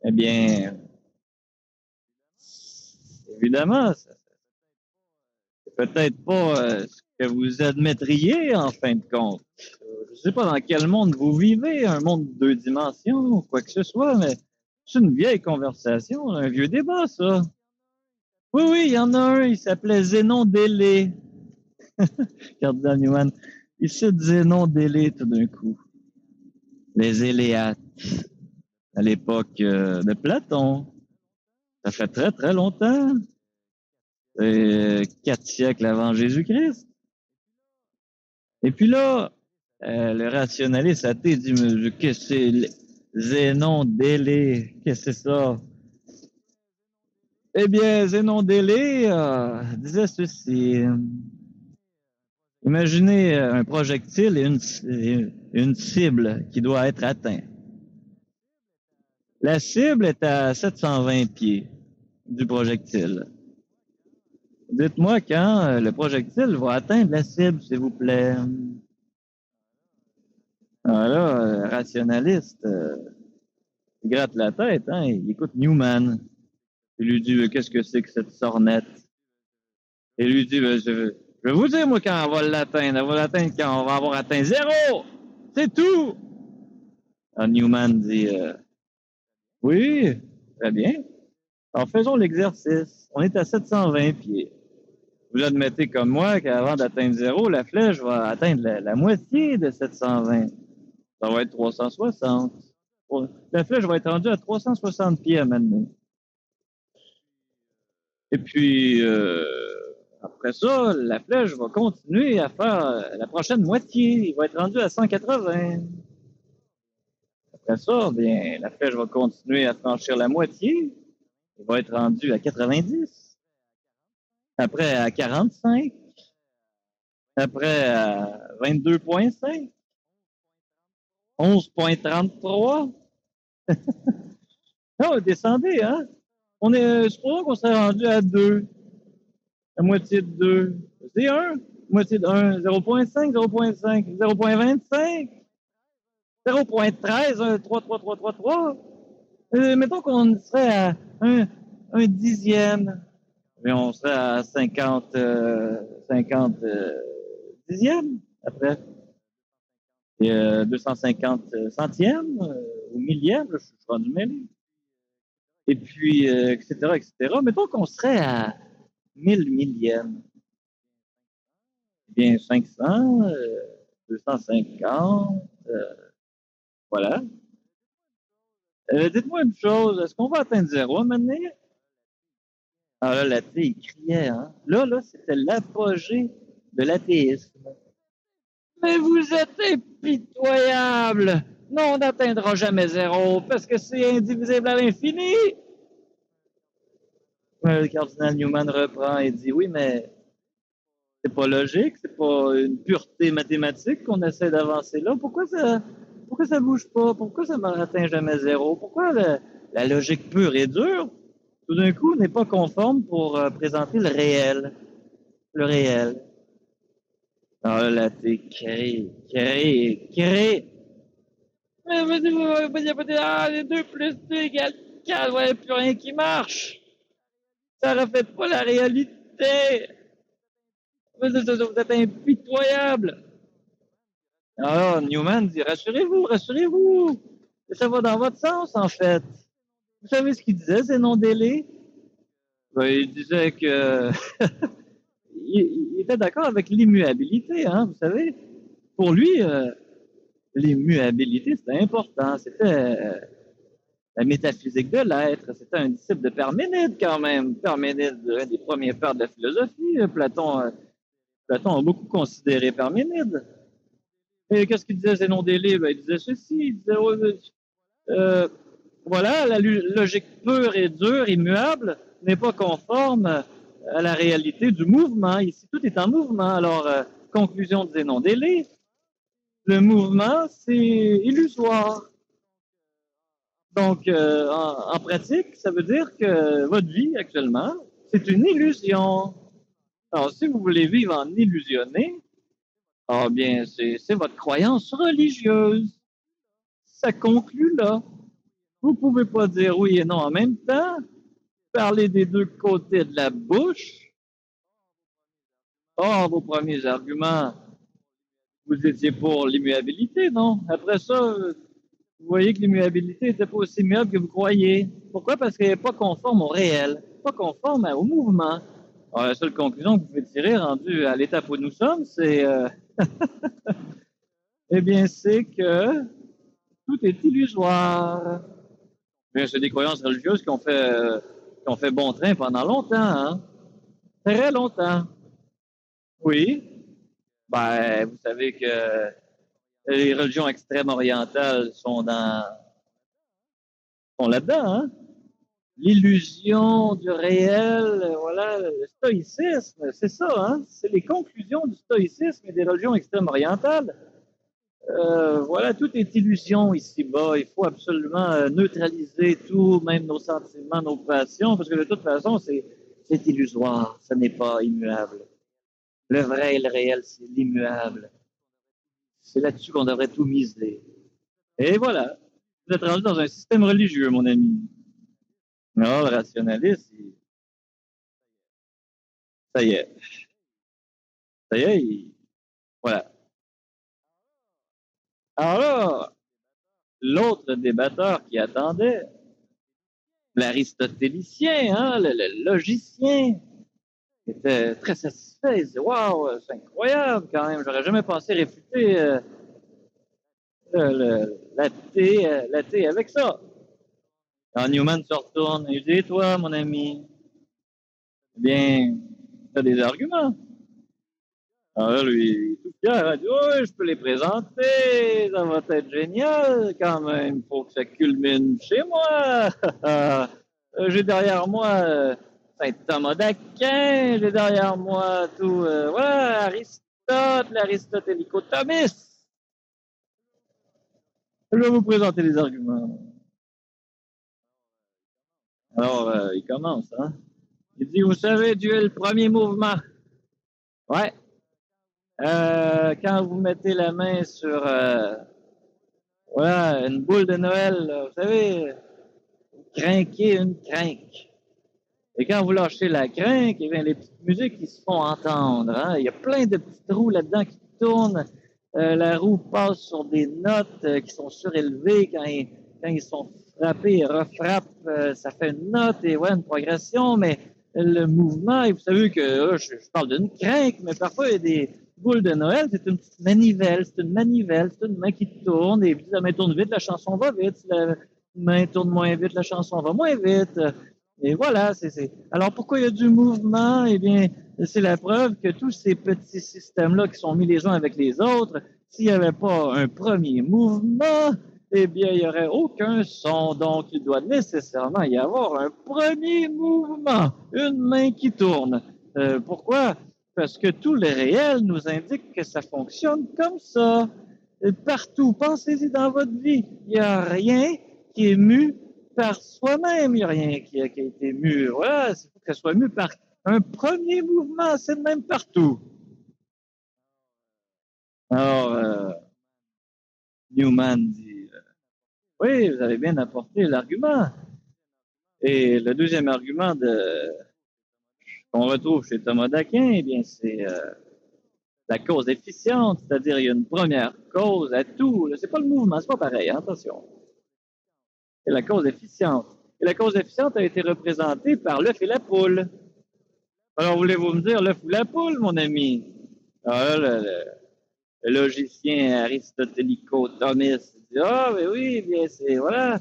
eh bien, évidemment, c'est peut-être pas ce que vous admettriez en fin de compte. Je ne sais pas dans quel monde vous vivez, un monde de 2 dimensions ou quoi que ce soit, mais c'est une vieille conversation, un vieux débat, ça. Oui, oui, il y en a un, il s'appelait Zénon d'Élée. Cardinal Newman, il se Zénon d'Élée tout d'un coup. Les Éléates, à l'époque de Platon. Ça fait très, très longtemps. C'est 4 siècles avant Jésus-Christ. Et puis là, le rationaliste athée dit, mais qu'est-ce que c'est Zénon d'Élée? Qu'est-ce que c'est ça? Eh bien, Zénon d'Élée disait ceci. Imaginez un projectile et une cible qui doit être atteinte. La cible est à 720 pieds du projectile. Dites-moi quand le projectile va atteindre la cible, s'il vous plaît. Alors là, rationaliste, il gratte la tête, hein, il écoute Newman. Il lui dit, qu'est-ce que c'est que cette sornette? Et il lui dit, je vais vous dire, moi, quand on va l'atteindre. On va l'atteindre quand on va avoir atteint 0. C'est tout. Alors Newman dit, oui, très bien. Alors faisons l'exercice. On est à 720 pieds. Vous admettez comme moi qu'avant d'atteindre 0, la flèche va atteindre la moitié de 720. Ça va être 360. La flèche va être rendue à 360 pieds à maintenant. Et puis, après ça, la flèche va continuer à faire la prochaine moitié. Il va être rendu à 180. Après ça, bien, la flèche va continuer à franchir la moitié. Il va être rendu à 90. Après, à 45. Après, à 22,5. 11,33. Non, descendez, hein? Supposons qu'on s'est rendu à 2. La moitié de 2. C'est 1. Moitié de 1. 0,5, 0,5, 0,25. 0,13, 3, 3, 3, 3, 3. Mettons qu'on serait à un dixième. Et on serait à 50 dixièmes après. Et 250 centièmes ou millième, je suis rendu mêlé. Et puis, etc., etc. Mettons qu'on serait à 1000 millièmes. Eh bien, 500, 250, voilà. Dites-moi une chose, est-ce qu'on va atteindre 0 maintenant? Ah là, l'athée, il criait, hein? Là, c'était l'apogée de l'athéisme. Mais vous êtes impitoyable! Non, on n'atteindra jamais 0 parce que c'est indivisible à l'infini! Le cardinal Newman reprend et dit, oui, mais c'est pas logique, c'est pas une pureté mathématique qu'on essaie d'avancer là. Pourquoi ça bouge pas? Pourquoi ça n'atteint jamais 0? Pourquoi la logique pure et dure, tout d'un coup, n'est pas conforme pour présenter le réel? Le réel. Alors là, t'es crée. Les 2 plus 2 égale 4, ouais, plus rien qui marche. Ça reflète pas la réalité. Vous êtes impitoyable. Alors, Newman dit, rassurez-vous. Ça va dans votre sens, en fait. Vous savez ce qu'il disait, Zénon Délé? Ben, il disait que il était d'accord avec l'immuabilité, hein, vous savez. Pour lui, l'immuabilité, c'était important. C'était la métaphysique de l'être. C'était un disciple de Parménide, quand même. Parménide, un des premiers pères de la philosophie. Platon a beaucoup considéré Parménide. Et qu'est-ce qu'il disait Zénon Délé? Ben, il disait ceci. Il disait, voilà, la logique pure et dure, immuable, n'est pas conforme à la réalité du mouvement. Ici, tout est en mouvement. Alors, conclusion de Zénon Délé, le mouvement, c'est illusoire. Donc, en pratique, ça veut dire que votre vie actuellement, c'est une illusion. Alors, si vous voulez vivre en illusionné, ah bien, c'est votre croyance religieuse. Ça conclut là. Vous pouvez pas dire oui et non en même temps, parler des deux côtés de la bouche. Oh, vos premiers arguments, vous étiez pour l'immuabilité, non? Après ça, vous voyez que l'immuabilité n'était pas aussi immuable que vous croyez. Pourquoi? Parce qu'elle n'est pas conforme au réel, pas conforme au mouvement. Alors, la seule conclusion que vous pouvez tirer, rendue à l'étape où nous sommes, c'est eh bien, c'est que tout est illusoire. Bien, c'est des croyances religieuses qui ont fait bon train pendant longtemps, hein? Très longtemps. Oui. Ben, vous savez que les religions extrêmes orientales sont là-dedans, hein? l'illusion du réel, voilà, le stoïcisme, c'est ça, hein? C'est les conclusions du stoïcisme et des religions extrême-orientales. Voilà, tout est illusion ici-bas. Il faut absolument neutraliser tout, même nos sentiments, nos passions, parce que de toute façon, c'est illusoire, ce n'est pas immuable. Le vrai et le réel, c'est l'immuable. C'est là-dessus qu'on devrait tout miser. Et voilà, vous êtes rendu dans un système religieux, mon ami. Non, le rationaliste, ça y est. Ça y est, voilà. Alors là, l'autre débatteur qui attendait, l'aristotélicien, hein, le logicien, était très satisfait. Il disait, waouh, c'est incroyable quand même, j'aurais jamais pensé réfuter l'athée avec ça. Alors Newman se retourne et dit, toi, mon ami, eh bien, tu as des arguments. Alors là, lui, tout fier, il dit, oui, je peux les présenter, ça va être génial quand même, il faut que ça culmine chez moi. J'ai derrière moi Saint Thomas d'Aquin, j'ai derrière moi tout, voilà, Aristote, l'Aristotélico-Thomisme. Je vais vous présenter les arguments. Alors, il commence, hein. Il dit, vous savez, Dieu est le premier mouvement. Ouais. Quand vous mettez la main sur voilà, une boule de Noël, là, vous savez, vous crinquez une crinque. Et quand vous lâchez la crinque, eh bien, les petites musiques qui se font entendre. Hein? Il y a plein de petites roues là-dedans qui tournent. La roue passe sur des notes qui sont surélevées. Quand ils sont frappés et refrappent, ça fait une note et ouais, une progression. Mais le mouvement, et vous savez que là, je parle d'une crinque, mais parfois il y a des boules de Noël, c'est une petite manivelle, c'est une main qui tourne, et puis la main tourne vite, la chanson va vite. Si la main tourne moins vite, la chanson va moins vite. Et voilà, Alors pourquoi il y a du mouvement? Eh bien, c'est la preuve que tous ces petits systèmes-là qui sont mis les uns avec les autres, s'il n'y avait pas un premier mouvement, eh bien, il n'y aurait aucun son. Donc, il doit nécessairement y avoir un premier mouvement, une main qui tourne. Pourquoi? Parce que tout le réel nous indique que ça fonctionne comme ça. Partout, pensez-y dans votre vie, il n'y a rien qui est mu par soi-même, il n'y a rien qui a été mu. Voilà, il faut que ça soit mu par un premier mouvement, c'est le même partout. Alors, Newman dit, oui, vous avez bien apporté l'argument. Et le deuxième argument qu'on retrouve chez Thomas d'Aquin, eh bien, c'est la cause efficiente, c'est-à-dire il y a une première cause à tout. C'est pas le mouvement, c'est pas pareil, hein, attention. C'est la cause efficiente. Et la cause efficiente a été représentée par l'œuf et la poule. Alors, voulez-vous me dire l'œuf ou la poule, mon ami? Alors là, le logicien aristotélico-thomiste dit, ah, mais oui, bien, c'est, voilà,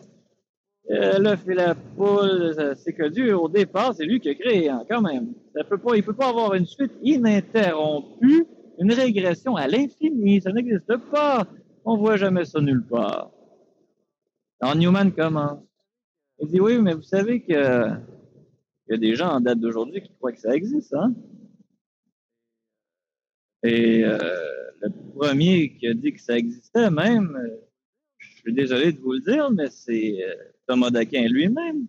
l'œuf et la poule, c'est que Dieu, au départ, c'est lui qui a créé, hein, quand même. Il peut pas avoir une suite ininterrompue, une régression à l'infini. Ça n'existe pas. On voit jamais ça nulle part. Alors, Newman commence. Il dit, oui, mais vous savez que il y a des gens en date d'aujourd'hui qui croient que ça existe, hein? Et le premier qui a dit que ça existait même, je suis désolé de vous le dire, mais c'est Thomas d'Aquin lui-même.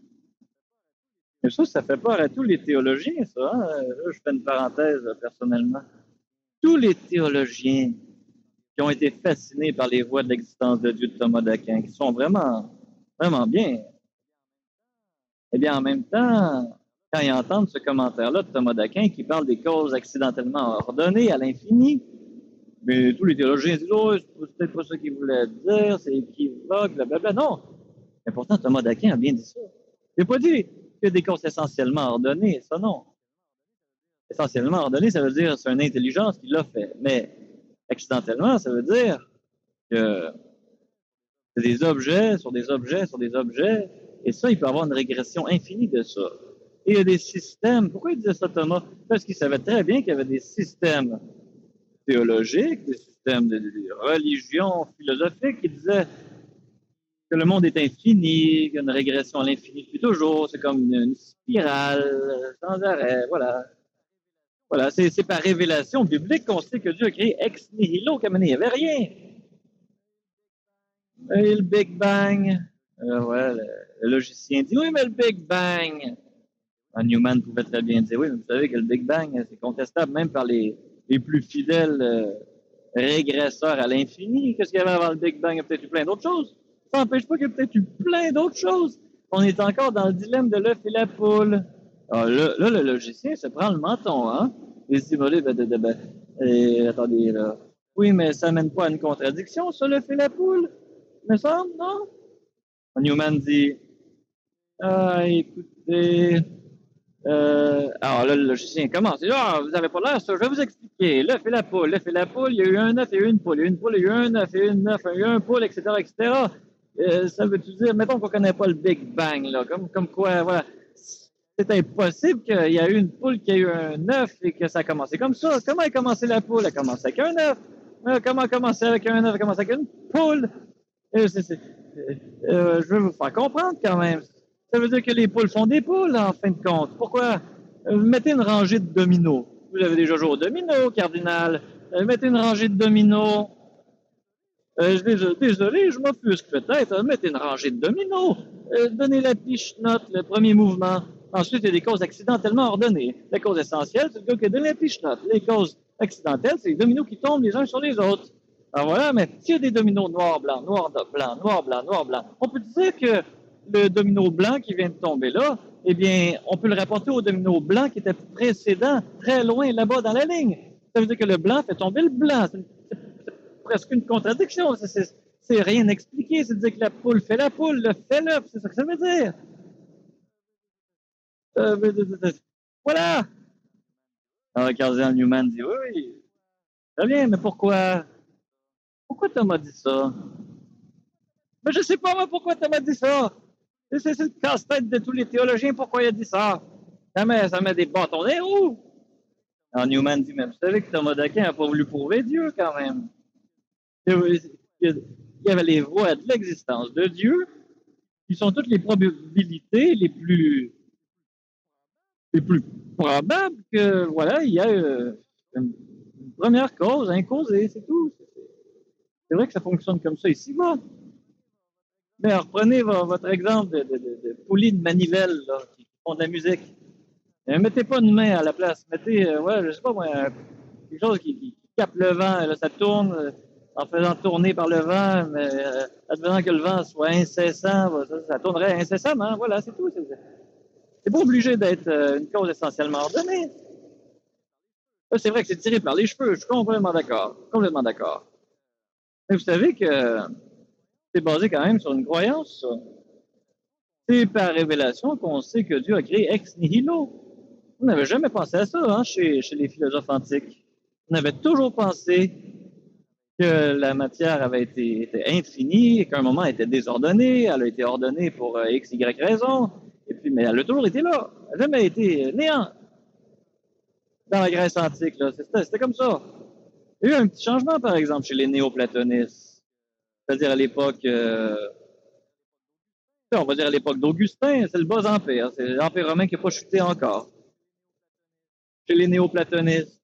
Et ça fait peur à tous les théologiens, ça. Hein? Là, je fais une parenthèse personnellement. Tous les théologiens qui ont été fascinés par les voies de l'existence de Dieu de Thomas d'Aquin, qui sont vraiment, vraiment bien. Eh bien, en même temps, quand ils entendent ce commentaire-là de Thomas d'Aquin qui parle des causes accidentellement ordonnées à l'infini, mais tous les théologiens disent, oh, c'est peut-être pas ça qu'il voulait dire, c'est équivoque, blablabla. Non. Mais pourtant, Thomas d'Aquin a bien dit ça. Il n'a pas dit qu'il y a des causes essentiellement ordonnées, ça non. Essentiellement ordonné, ça veut dire que c'est une intelligence qui l'a fait. Mais accidentellement, ça veut dire que c'est des objets sur des objets sur des objets, et ça, il peut avoir une régression infinie de ça. Et il y a des systèmes. Pourquoi il disait ça, Thomas? Parce qu'il savait très bien qu'il y avait des systèmes théologiques, des systèmes de religion philosophique qui disaient que le monde est infini, qu'il y a une régression à l'infini depuis toujours, c'est comme une spirale sans arrêt, voilà. Voilà, c'est par révélation biblique qu'on sait que Dieu a créé ex nihilo, comme il n'y avait rien. Et le Big Bang, ouais, le logicien dit, oui, mais le Big Bang. Newman pouvait très bien dire, oui, mais vous savez que le Big Bang, c'est contestable même par les plus fidèles régresseurs à l'infini. Qu'est-ce qu'il y avait avant le Big Bang? Il y a peut-être eu plein d'autres choses. Ça n'empêche pas qu'il y a peut-être eu plein d'autres choses. On est encore dans le dilemme de l'œuf et la poule. Alors là, le logicien se prend le menton, hein? Il se dit, attendez, là. Oui, mais ça mène pas à une contradiction, ça, l'œuf et la poule? Me semble, non? Newman dit, écoutez, alors là, le logicien commence. Vous avez pas l'air, ça, je vais vous expliquer. L'œuf et la poule, il y a eu un œuf, il y a eu une poule, il y a eu une poule, il y a eu un œuf, il y a eu une œuf, il y a eu un poule, etc., etc. Ça veut-tu dire, mettons qu'on connaît pas le Big Bang, là, comme quoi, voilà, c'est impossible qu'il y ait eu une poule qui a eu un œuf et que ça a commencé comme ça. Comment a commencé la poule? Elle a commencé avec un œuf. Comment a commencé avec un œuf? Elle a commencé avec une poule. Je vais vous faire comprendre quand même. Ça veut dire que les poules font des poules, en fin de compte. Pourquoi? Mettez une rangée de dominos. Vous avez déjà joué au domino, cardinal. Mettez une rangée de dominos. Désolé, je m'offusque peut-être. Mettez une rangée de dominos. Donnez la piche-note, le premier mouvement. Ensuite, il y a des causes accidentellement ordonnées. La cause essentielle, c'est le gars qui donne la piche-note. Les causes accidentelles, c'est les dominos qui tombent les uns sur les autres. Alors voilà, mais s'il y a des dominos noir-blanc, noir-blanc, noir-blanc, noir-blanc, on peut dire que le domino blanc qui vient de tomber là, eh bien, on peut le rapporter au domino blanc qui était précédent, très loin là-bas dans la ligne. Ça veut dire que le blanc fait tomber le blanc. C'est presque une contradiction. C'est rien expliqué. C'est dire que la poule fait la poule, le fait l'œuf. C'est ça que ça veut dire. Voilà. Alors, Cardinal Newman dit, oui, très bien, mais pourquoi? Pourquoi Thomas dit ça? Mais je sais pas, moi, pourquoi Thomas dit ça. C'est le casse-tête de tous les théologiens, pourquoi il a dit ça. Ça met des bâtons dans les roues. Alors, Newman dit, mais vous savez que Thomas d'Aquin n'a pas voulu prouver Dieu, quand même. Il y avait les voies de l'existence de Dieu, qui sont toutes les probabilités les plus probables que, voilà, il y a une première cause incausée, c'est tout. C'est vrai que ça fonctionne comme ça ici-bas. Mais reprenez votre exemple de poulies de manivelle là, qui font de la musique. Mettez pas une main à la place. Mettez, je sais pas moi, quelque chose qui capte le vent. Là, ça tourne en faisant tourner par le vent, mais advenant que le vent soit incessant, ça tournerait incessamment. Voilà, c'est tout. C'est pas obligé d'être une cause essentiellement ordonnée. Là, c'est vrai que c'est tiré par les cheveux. Je suis complètement d'accord. Complètement d'accord. Mais vous savez que c'est basé quand même sur une croyance, ça. C'est par révélation qu'on sait que Dieu a créé ex nihilo. On n'avait jamais pensé à ça chez les philosophes antiques. On avait toujours pensé que la matière avait était infinie et qu'à un moment elle était désordonnée, elle a été ordonnée pour X, Y raison, et puis, mais elle a toujours été là. Elle n'a jamais été néant dans la Grèce antique. C'était comme ça. Il y a eu un petit changement, par exemple, chez les néoplatonistes. C'est-à-dire à l'époque, on va dire à l'époque d'Augustin, c'est le bas empire. C'est l'empire romain qui n'a pas chuté encore. Chez les néoplatonistes,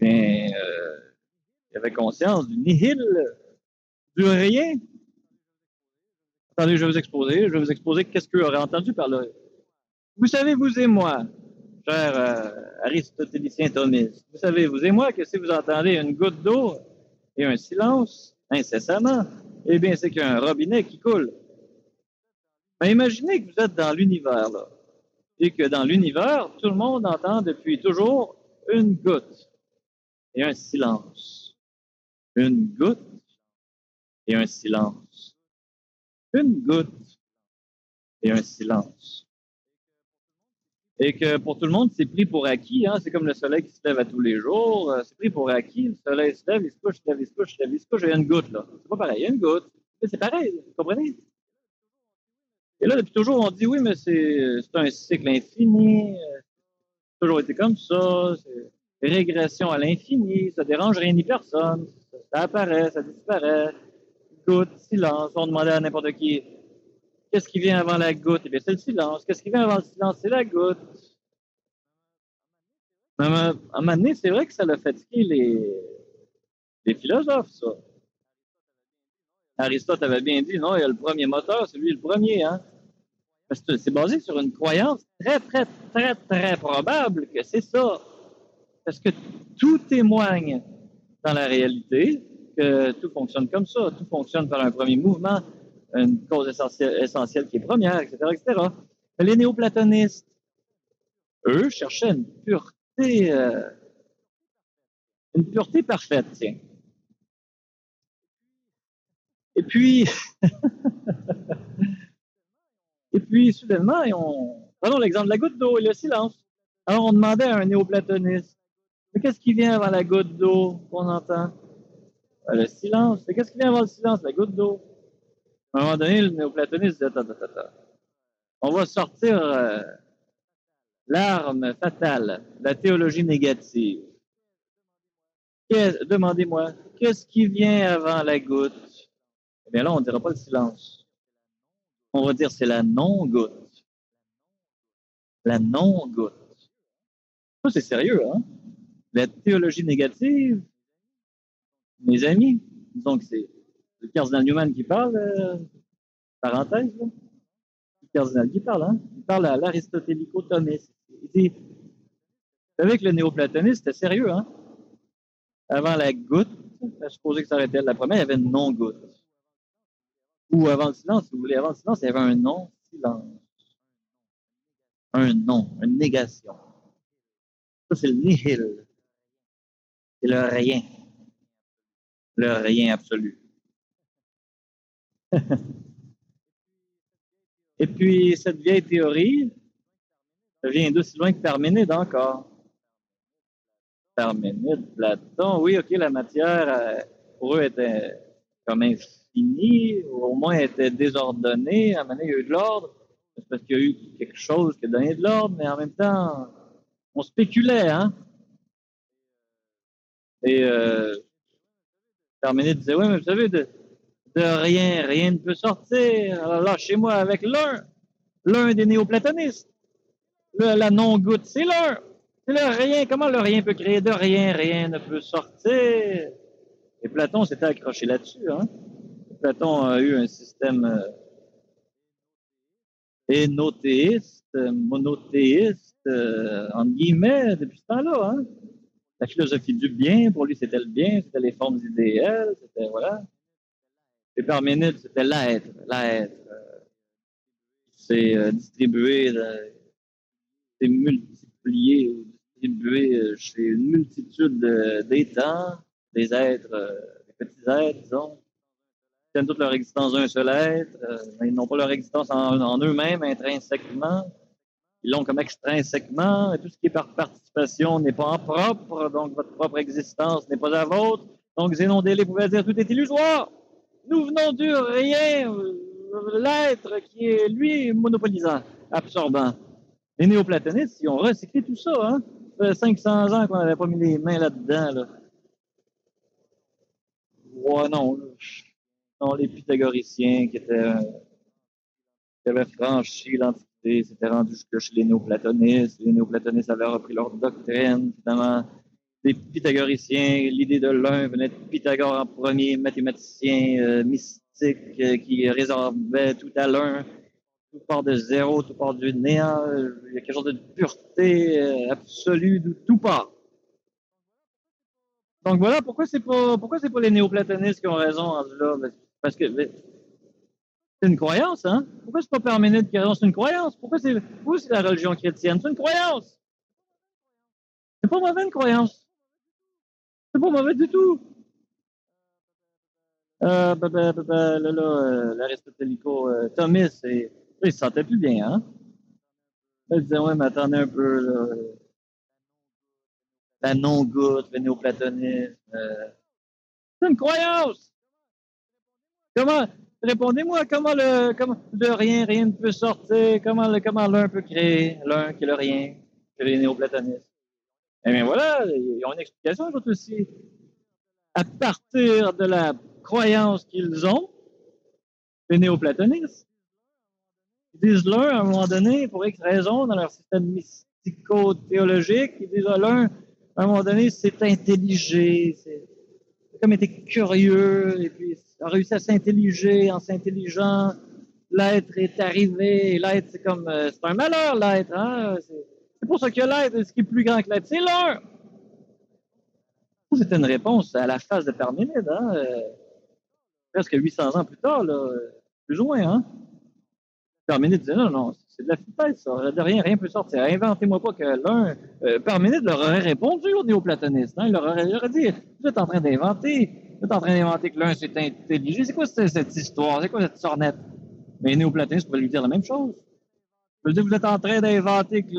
il y avait conscience du nihil, du rien. Attendez, je vais vous exposer qu'est-ce qu'eux auraient entendu par là. Vous savez, vous et moi, cher aristotélicien thomiste, vous savez, vous et moi, que si vous entendez une goutte d'eau et un silence incessamment, eh bien, c'est qu'il y a un robinet qui coule. Mais imaginez que vous êtes dans l'univers, là, et que dans l'univers, tout le monde entend depuis toujours une goutte et un silence. Une goutte et un silence. Une goutte et un silence. Et que pour tout le monde, c'est pris pour acquis. C'est comme le soleil qui se lève à tous les jours. C'est pris pour acquis. Le soleil se lève, il se couche, il se lève, il se couche, il se lève, il se couche. Il y a une goutte, là. C'est pas pareil, il y a une goutte. Mais c'est pareil, vous comprenez? Et là, depuis toujours, on dit oui, mais c'est un cycle infini. Ça a toujours été comme ça. C'est régression à l'infini. Ça dérange rien ni personne. Ça apparaît, ça disparaît. goutte, silence. On demandait à n'importe qui, qu'est-ce qui vient avant la goutte? Eh bien, c'est le silence. Qu'est-ce qui vient avant le silence? C'est la goutte. À un moment donné, c'est vrai que ça l'a fatigué les philosophes, ça. Aristote avait bien dit, non, il y a le premier moteur, c'est lui le premier, hein. Parce que c'est basé sur une croyance très, très, très, très probable que c'est ça. Parce que tout témoigne dans la réalité que tout fonctionne comme ça. Tout fonctionne par un premier mouvement, une cause essentielle qui est première, etc., etc. Mais les néoplatonistes, eux, cherchaient une pureté parfaite, tiens. Et puis, soudainement, prenons l'exemple de la goutte d'eau et le silence. Alors, on demandait à un néoplatoniste, mais qu'est-ce qui vient avant la goutte d'eau qu'on entend? Le silence. Mais qu'est-ce qui vient avant le silence? La goutte d'eau. À un moment donné, le néoplatoniste disait, attends. On va sortir l'arme fatale, la théologie négative. Demandez-moi, qu'est-ce qui vient avant la goutte? Eh bien là, on ne dira pas le silence. On va dire c'est la non-goutte. La non-goutte. Ça, c'est sérieux, hein? La théologie négative, mes amis, disons que c'est le cardinal Newman qui parle, parenthèse, là. Le cardinal qui parle, hein? Il parle à l'aristotélico-thomiste. Il dit, vous savez que le néoplatoniste, c'était sérieux, hein? Avant la goutte, à supposer que ça aurait été la première, il y avait une non-goutte. Ou avant le silence, si vous voulez, avant le silence, il y avait un non-silence. Un non, une négation. Ça, c'est le nihil. C'est le rien. Le rien absolu. Et puis, cette vieille théorie, ça vient d'aussi loin que Parménide encore. Parménide, Platon, oui, ok, la matière, pour eux, était comme infinie, ou au moins était désordonnée. À un moment donné, il y a eu de l'ordre. C'est parce qu'il y a eu quelque chose qui a donné de l'ordre, mais en même temps, on spéculait, hein. Et Parménide disait, oui, mais vous savez, de rien ne peut sortir. Alors là, chez moi, avec l'un des néoplatonistes, la non-goutte, c'est l'un. C'est le rien. Comment le rien peut créer? De rien ne peut sortir. Et Platon s'était accroché là-dessus, hein. Platon a eu un système énothéiste, monothéiste, entre guillemets, depuis ce temps-là, hein. La philosophie du bien, pour lui, c'était le bien, c'était les formes idéales, c'était, voilà. Et Parménide, c'était l'être. C'est distribué, c'est multiplié ou distribué chez une multitude d'états, des êtres, des petits êtres, disons. Ils tiennent toute leur existence d'un seul être, mais ils n'ont pas leur existence en eux-mêmes intrinsèquement. Ils l'ont comme extrinsèquement, et tout ce qui est par participation n'est pas en propre, donc votre propre existence n'est pas la vôtre. Donc Zénon d'Élée pouvait dire tout est illusoire. Nous venons du rien, l'être qui est lui monopolisant, absorbant. Les néoplatonistes, ils ont recyclé tout ça, hein. Ça fait 500 ans qu'on n'avait pas mis les mains là-dedans, là. Ouais, non. Non, les pythagoriciens qui avaient franchi l'Antiquité, s'étaient rendus jusque chez les néoplatonistes. Les néoplatonistes avaient repris leur doctrine, finalement. Les pythagoriciens, l'idée de l'un venait de Pythagore en premier, mathématicien mystique qui résorbait tout à l'un. Tout part de zéro, tout part du néant. Il y a quelque chose de pureté absolue d'où tout part. Donc voilà pourquoi c'est pas les néoplatonistes qui ont raison là, parce que c'est une croyance, hein. Pourquoi c'est pas Parménide qui a raison? C'est une croyance. Pourquoi c'est la religion chrétienne? C'est une croyance. C'est pas mauvais une croyance. C'est pas mauvais du tout. L'aristotélico-thomiste, il se sentait plus bien, hein. Là, il disait, ouais, mais attendez un peu, là. La non-goutte, le néoplatonisme. C'est une croyance! Répondez-moi, comment de rien ne peut sortir, comment l'un peut créer, l'un qui est le rien, que les néoplatonistes. Eh bien voilà, ils ont une explication, les autres aussi. À partir de la croyance qu'ils ont, les néoplatonistes. Ils disent l'un, à un moment donné, pour X raison, dans leur système mystico-théologique, ils disent l'un, à un moment donné, c'est intelligé, c'est comme été curieux, et puis a réussi à s'intelliger, en s'intelligeant, l'être est arrivé, et l'être, c'est comme, c'est un malheur, l'être, hein? C'est pour ça que l'être, ce qui est plus grand que l'être, c'est l'un. C'était une réponse à la phase de Parménide, hein? Presque 800 ans plus tard, là, plus ou moins, hein? Parménide disait non, c'est de la foutaise, ça. De rien peut sortir. Inventez-moi pas que l'un. Parménide leur aurait répondu aux néoplatonistes. Hein? Il leur aurait dit vous êtes en train d'inventer. Vous êtes en train d'inventer que l'un s'est intelligé. C'est quoi cette histoire? C'est quoi cette sornette? Mais les néoplatonistes pourraient lui dire la même chose. Je veux dire, vous êtes en train d'inventer que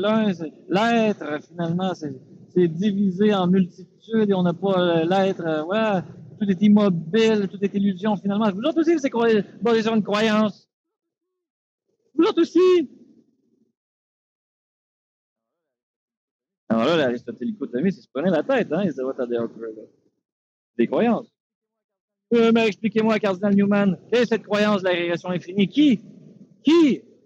l'être, finalement, c'est divisé en multitudes et on n'a pas l'être. Ouais, tout est immobile, tout est illusion, finalement. Vous autres aussi, c'est basé sur une croyance. Vous autres aussi! Alors là, l'aristotélicotomie, c'est se prenait la tête, hein? Ils disaient, what are they des croyances. Mais expliquez-moi, Cardinal Newman, quelle est cette croyance de la régression infinie? Qui?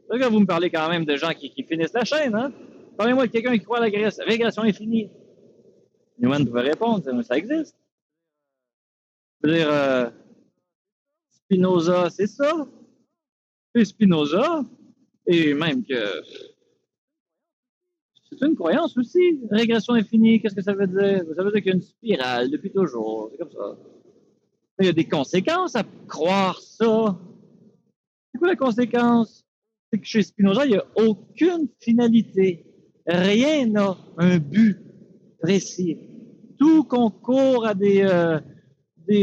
Parce que vous me parlez quand même de gens qui finissent la chaîne, hein? Parlez-moi de quelqu'un qui croit à la régression infinie. Newman pouvait répondre, ça existe. Je veux dire, Spinoza, c'est ça. C'est Spinoza. Et même que c'est une croyance aussi. Régression infinie, qu'est-ce que ça veut dire? Ça veut dire qu'il y a une spirale depuis toujours. C'est comme ça. Mais il y a des conséquences à croire ça. C'est quoi la conséquence? C'est que chez Spinoza, il n'y a aucune finalité. Rien n'a un but précis. Tout concourt à des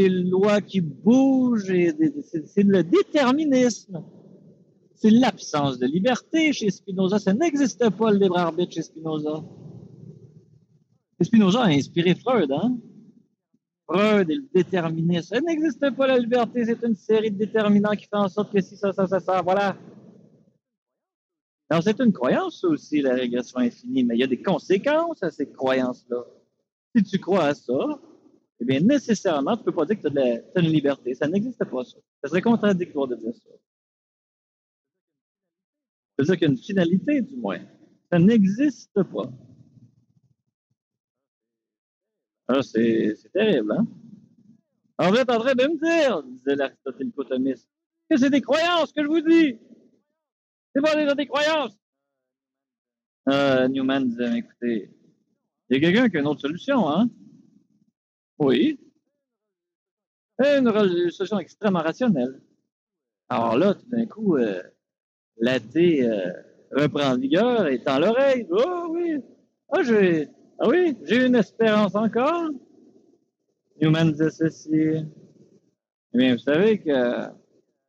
lois qui bougent. C'est le déterminisme. C'est l'absence de liberté chez Spinoza. Ça n'existe pas le libre arbitre chez Spinoza. Et Spinoza a inspiré Freud, hein? Freud et le déterminisme. Ça n'existe pas la liberté, c'est une série de déterminants qui fait en sorte que si ça, voilà. Alors c'est une croyance aussi, la régression infinie, mais il y a des conséquences à ces croyances-là. Si tu crois à ça, eh bien nécessairement, tu ne peux pas dire que tu as une liberté. Ça n'existe pas ça. Ça serait contradictoire de dire ça. Ça veut dire qu'il y a une finalité, du moins. Ça n'existe pas. Alors, c'est terrible, hein? Alors, vous êtes en train de me dire, disait l'aristotélicotomiste, que c'est des croyances que je vous dis. C'est pas déjà des croyances. Newman disait, écoutez, il y a quelqu'un qui a une autre solution, hein? Oui. Une solution extrêmement rationnelle. Alors là, tout d'un coup, l'athée reprend vigueur et tend l'oreille. Oh oui, oui, j'ai une espérance encore. Newman disait ceci. Eh bien, vous savez qu'il y a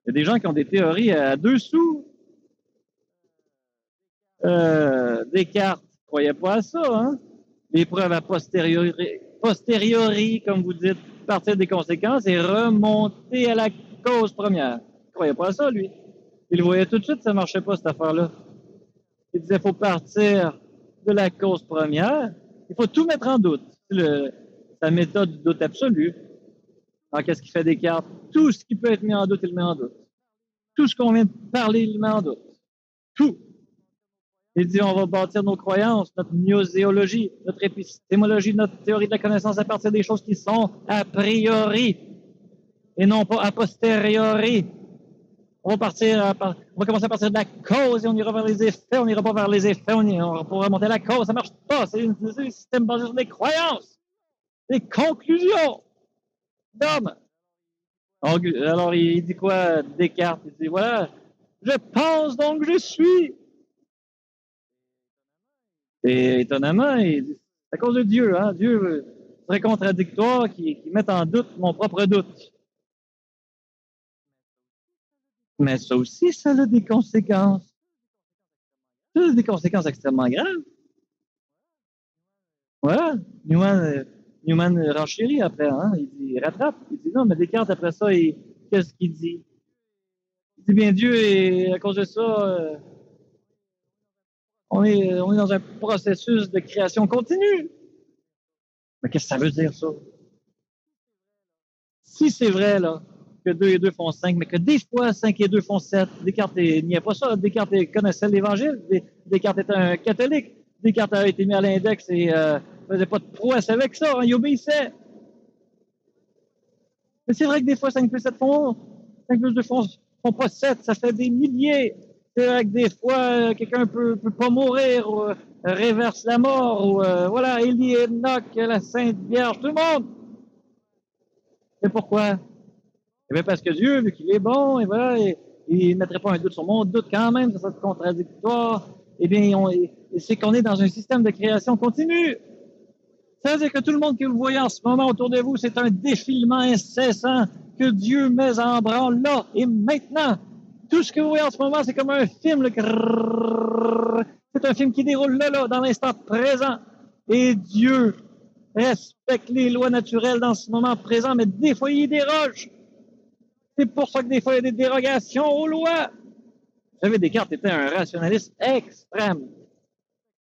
des gens qui ont des théories à 2 sous. Descartes ne croyait pas à ça, hein? Les preuves a posteriori, comme vous dites, partir des conséquences et remonter à la cause première. Il ne croyait pas à ça, lui. Il voyait tout de suite que ça ne marchait pas, cette affaire-là. Il disait qu'il faut partir de la cause première. Il faut tout mettre en doute. C'est sa méthode du doute absolu. Alors, qu'est-ce qu'il fait Descartes? Tout ce qui peut être mis en doute, il le met en doute. Tout ce qu'on vient de parler, il le met en doute. Tout. Il dit on va bâtir nos croyances, notre gnoséologie, notre épistémologie, notre théorie de la connaissance à partir des choses qui sont a priori et non pas a posteriori. On va commencer à partir de la cause et on ira vers les effets, on n'ira pas vers les effets, on pourra remonter à la cause, ça marche pas, c'est un système basé sur des croyances, des conclusions d'hommes. Alors il dit quoi Descartes? Il dit voilà, je pense donc je suis. Et étonnamment, c'est à cause de Dieu. Hein? Dieu serait contradictoire qui mette en doute mon propre doute. Mais ça aussi, ça a des conséquences. Ça a des conséquences extrêmement graves. Voilà. Newman renchérit après. Hein? Il rattrape. Il dit non, mais Descartes, après ça, qu'est-ce qu'il dit? Il dit bien Dieu, et à cause de ça, on est dans un processus de création continue. Mais qu'est-ce que ça veut dire, ça? Si c'est vrai, là, que 2 et 2 font 5, mais que des fois 5 et 2 font 7. Descartes n'y a pas ça. Descartes connaissait l'Évangile. Descartes était un catholique. Descartes a été mis à l'index et faisait pas de prouesse avec ça. Hein, il obéissait. Mais c'est vrai que des fois 5 plus 7 font 5 plus 2 font pas 7. Ça fait des milliers. C'est vrai que des fois, quelqu'un peut pas mourir ou réverse la mort ou voilà, Élie, Enoch, la Sainte Vierge, tout le monde. Mais pourquoi? Eh bien, parce que Dieu, vu qu'il est bon, et voilà, il ne mettrait pas un doute sur mon doute quand même, ça serait contradictoire. Eh bien, c'est qu'on est dans un système de création continue. Ça veut dire que tout le monde que vous voyez en ce moment autour de vous, c'est un défilement incessant que Dieu met en branle là et maintenant. Tout ce que vous voyez en ce moment, c'est comme un film. C'est un film qui déroule là, dans l'instant présent. Et Dieu respecte les lois naturelles dans ce moment présent, mais des fois, il déroge. C'est pour ça que des fois, il y a des dérogations aux lois. Vous savez, Descartes était un rationaliste extrême.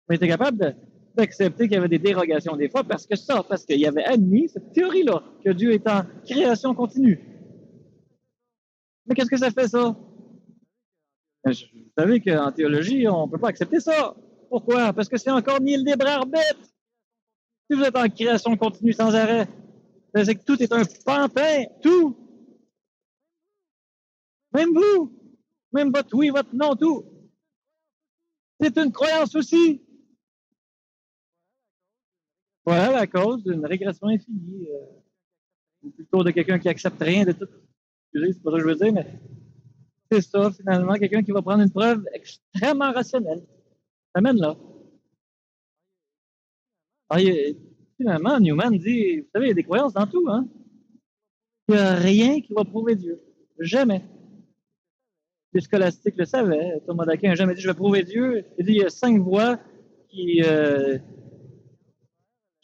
Mais il était capable d'accepter qu'il y avait des dérogations des fois parce qu'il avait admis cette théorie-là, que Dieu est en création continue. Mais qu'est-ce que ça fait, ça? Vous savez qu'en théologie, on ne peut pas accepter ça. Pourquoi? Parce que c'est encore nier le libre arbitre. Si vous êtes en création continue sans arrêt, c'est que tout est un pantin, tout. Même vous, même votre oui, votre non, tout. C'est une croyance aussi. Voilà la cause d'une régression infinie. Ou plutôt de quelqu'un qui accepte rien de tout. Excusez, c'est pas ça que je veux dire, mais c'est ça, finalement, quelqu'un qui va prendre une preuve extrêmement rationnelle. Ça mène là. Alors, finalement, Newman dit, vous savez, il y a des croyances dans tout, hein. Il n'y a rien qui va prouver Dieu. Jamais. Les scolastiques le savaient. Thomas d'Aquin n'a jamais dit, je vais prouver Dieu. Il dit, il y a 5 voies qui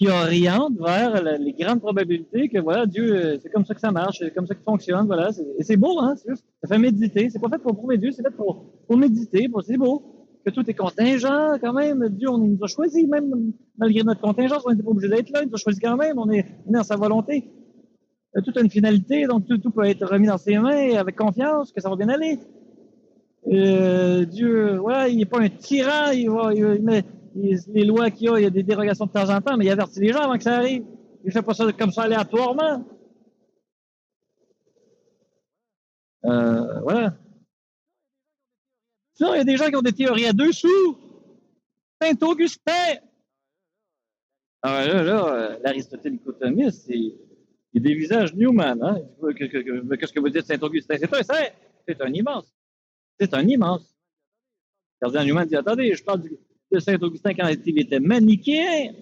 orientent vers les grandes probabilités que, voilà, Dieu, c'est comme ça que ça marche, c'est comme ça qu'il fonctionne, voilà. Et c'est beau, hein, c'est juste, ça fait méditer. C'est pas fait pour prouver Dieu, c'est fait pour méditer, c'est beau. Que tout est contingent, quand même. Dieu, on nous a choisi, même malgré notre contingence, on n'était pas obligé d'être là, il nous a choisi quand même, on est en sa volonté. Tout a une finalité, donc tout peut être remis dans ses mains avec confiance, que ça va bien aller. Dieu, voilà, il n'est pas un tyran, il met les lois qu'il y a, il y a des dérogations de temps en temps, mais il avertit les gens avant que ça arrive. Il ne fait pas ça comme ça aléatoirement. Voilà. Sinon, il y a des gens qui ont des théories à 2 sous. Saint-Augustin! Alors là, l'Aristotélicotomiste, il dévisage Newman. Hein? Qu'est-ce que vous dites, Saint-Augustin? C'est un saint. C'est un immense. C'est un immense. Cardinal Newman dit, attendez, je parle de Saint-Augustin quand il était manichéen.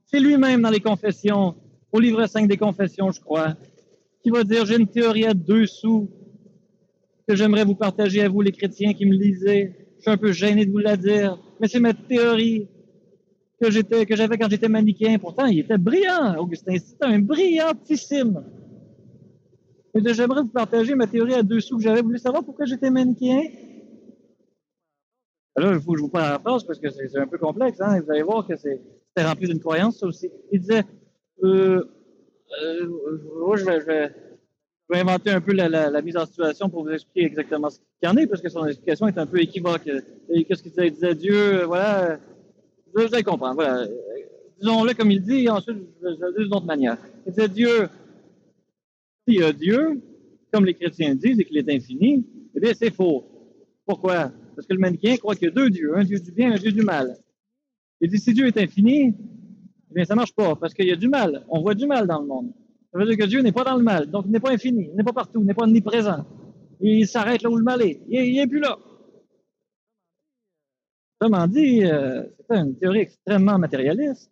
C'est lui-même dans les Confessions, au livre 5 des Confessions, je crois, qui va dire, j'ai une théorie à 2 sous que j'aimerais vous partager à vous, les chrétiens qui me lisez. Je suis un peu gêné de vous la dire, mais c'est ma théorie que j'avais quand j'étais manichéen. Pourtant, il était brillant, Augustin. C'était un brillantissime. Et j'aimerais vous partager ma théorie à 2 sous que j'avais. Vous voulez savoir pourquoi j'étais manichéen? Là, il faut que je vous parle la phrase parce que c'est un peu complexe. Hein? Vous allez voir que c'était rempli d'une croyance, ça aussi. Il disait, je vais inventer un peu la mise en situation pour vous expliquer exactement ce qu'il y en est, parce que son explication est un peu équivoque. Qu'est-ce qu'il disait? Il disait Dieu, voilà, vous allez comprendre. Voilà. Disons-le comme il dit, et ensuite, je vais le dire d'une autre manière. Il disait Dieu, s'il y a Dieu, comme les chrétiens disent, et qu'il est infini, eh bien, c'est faux. Pourquoi? Parce que le manichéen croit qu'il y a 2 dieux, un dieu du bien et un dieu du mal. Il dit, si Dieu est infini, eh bien, ça marche pas, parce qu'il y a du mal. On voit du mal dans le monde. Ça veut dire que Dieu n'est pas dans le mal, donc il n'est pas infini, il n'est pas partout, il n'est pas omniprésent. Il s'arrête là où le mal est. Il n'est plus là. Autrement dit, c'est une théorie extrêmement matérialiste.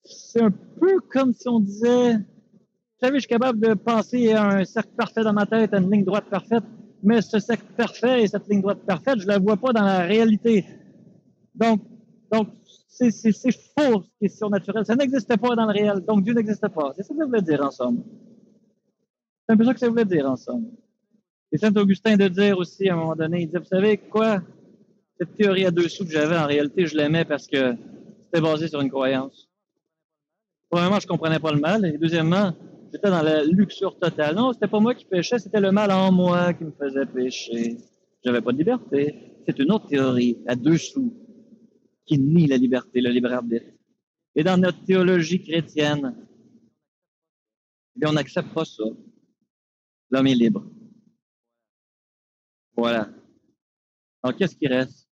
C'est un peu comme si on disait, vous savez, je suis capable de penser à un cercle parfait dans ma tête, à une ligne droite parfaite, mais ce cercle parfait et cette ligne droite parfaite, je ne la vois pas dans la réalité. Donc c'est faux, ce qui est surnaturel. Ça n'existe pas dans le réel, donc Dieu n'existe pas. C'est ça que ça voulait dire, en somme. C'est un peu ça que ça voulait dire, en somme. Et Saint-Augustin de dire aussi, à un moment donné, il dit, vous savez quoi? Cette théorie à 2 sous que j'avais, en réalité, je l'aimais parce que c'était basé sur une croyance. Premièrement, je ne comprenais pas le mal, et deuxièmement, j'étais dans la luxure totale. Non, c'était pas moi qui péchais, c'était le mal en moi qui me faisait pécher. J'avais pas de liberté. C'est une autre théorie, à deux sous, qui nie la liberté, le libre arbitre. Et dans notre théologie chrétienne, eh bien, on n'accepte pas ça. L'homme est libre. Voilà. Alors, qu'est-ce qui reste?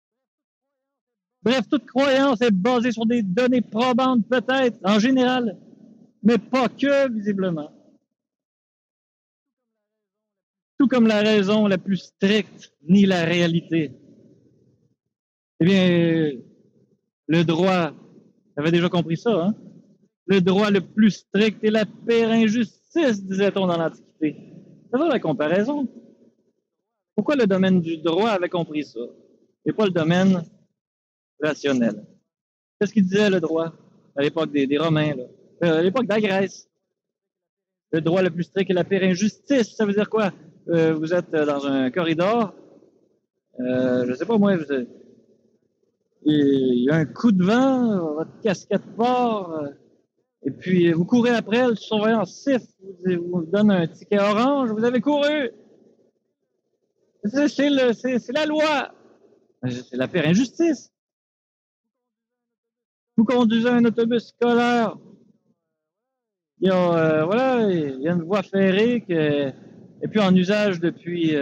Bref, toute croyance est basée sur des données probantes, peut-être, en général, mais pas que, visiblement. Tout comme la raison la plus stricte nie la réalité. Eh bien, le droit, avait déjà compris ça, hein? Le droit le plus strict est la pire injustice, disait-on dans l'Antiquité. C'est ça la comparaison. Pourquoi le domaine du droit avait compris ça et pas le domaine rationnel? Qu'est-ce qu'il disait le droit à l'époque des Romains, là? À l'époque de la Grèce? Le droit le plus strict est la pire injustice. Ça veut dire quoi? Vous êtes dans un corridor, je sais pas moi, il y a un coup de vent, votre casquette part, et puis vous courez après, le surveillant siffle, vous donne un ticket orange, vous avez couru. C'est la loi. C'est la pire injustice. Vous conduisez un autobus scolaire. Il y a une voie ferrée qui est plus en usage depuis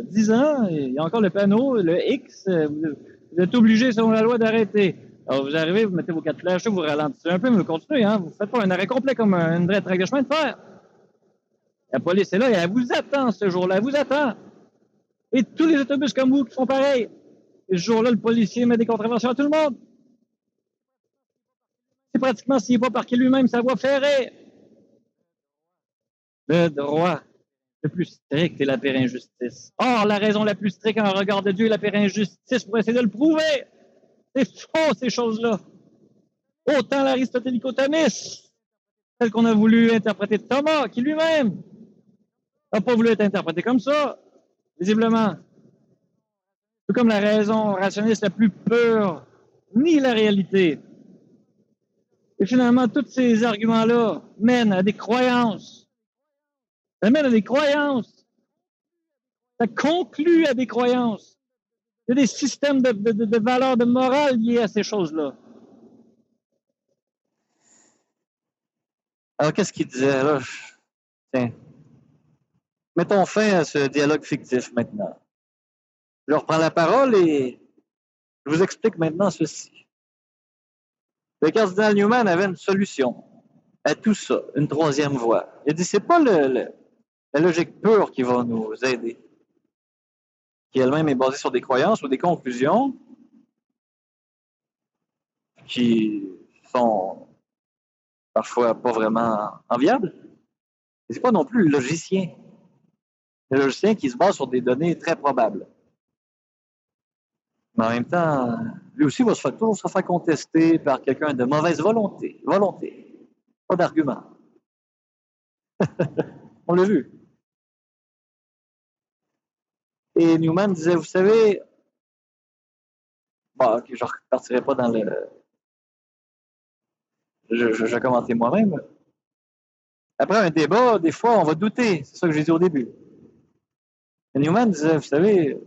10 ans. Et il y a encore le panneau, le X. Vous êtes obligé, selon la loi, d'arrêter. Alors, vous arrivez, vous mettez vos 4 flashs, vous ralentissez un peu, mais vous continuez. Hein, vous ne faites pas un arrêt complet comme une vraie traque de chemin de fer. La police est là et elle vous attend ce jour-là. Elle vous attend. Et tous les autobus comme vous qui font pareil. Et ce jour-là, le policier met des contraventions à tout le monde. C'est pratiquement, s'il n'est pas parqué lui-même, sa voie ferrée. Le droit le plus strict est la pire injustice. Or, la raison la plus stricte en regard de Dieu est la pire injustice pour essayer de le prouver. C'est faux, ces choses-là. Autant l'aristotélico-thomisme, celle qu'on a voulu interpréter de Thomas, qui lui-même n'a pas voulu être interprété comme ça, visiblement. Tout comme la raison rationniste la plus pure, ni la réalité. Et finalement, tous ces arguments-là mènent à des croyances. Ça mène à des croyances. Ça conclut à des croyances. Il y a des systèmes de valeurs, de morale liés à ces choses-là. Alors, qu'est-ce qu'il disait là? Tiens. Mettons fin à ce dialogue fictif maintenant. Je reprends la parole et je vous explique maintenant ceci. Le cardinal Newman avait une solution à tout ça, une troisième voie. Il a dit, c'est pas la logique pure qui va nous aider, qui elle-même est basée sur des croyances ou des conclusions qui sont parfois pas vraiment enviables. Et c'est pas non plus le logicien. Le logicien qui se base sur des données très probables. Mais en même temps, lui aussi va toujours se faire contester par quelqu'un de mauvaise volonté. Pas d'argument. On l'a vu. Et Newman disait, vous savez, bon, okay, je ne repartirai pas dans le... Je commentais moi-même. Après un débat, des fois, on va douter. C'est ça que j'ai dit au début. Et Newman disait, vous savez,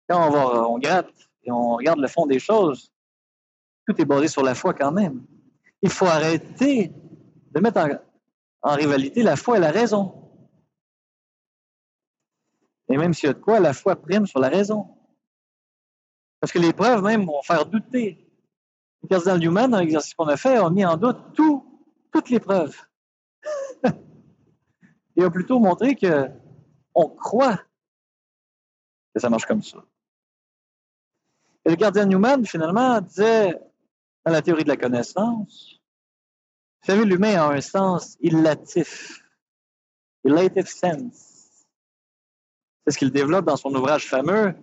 quand on gratte et on regarde le fond des choses, tout est basé sur la foi quand même. Il faut arrêter de mettre en rivalité la foi et la raison. Et même s'il y a de quoi, la foi prime sur la raison. Parce que les preuves même vont faire douter. Le cardinal Newman, dans l'exercice qu'on a fait, a mis en doute toutes les preuves. Il a plutôt montré qu'on croit que ça marche comme ça. Et le cardinal Newman, finalement, disait, dans la théorie de la connaissance, vous savez, l'humain a un sens illatif sense. C'est ce qu'il développe dans son ouvrage fameux,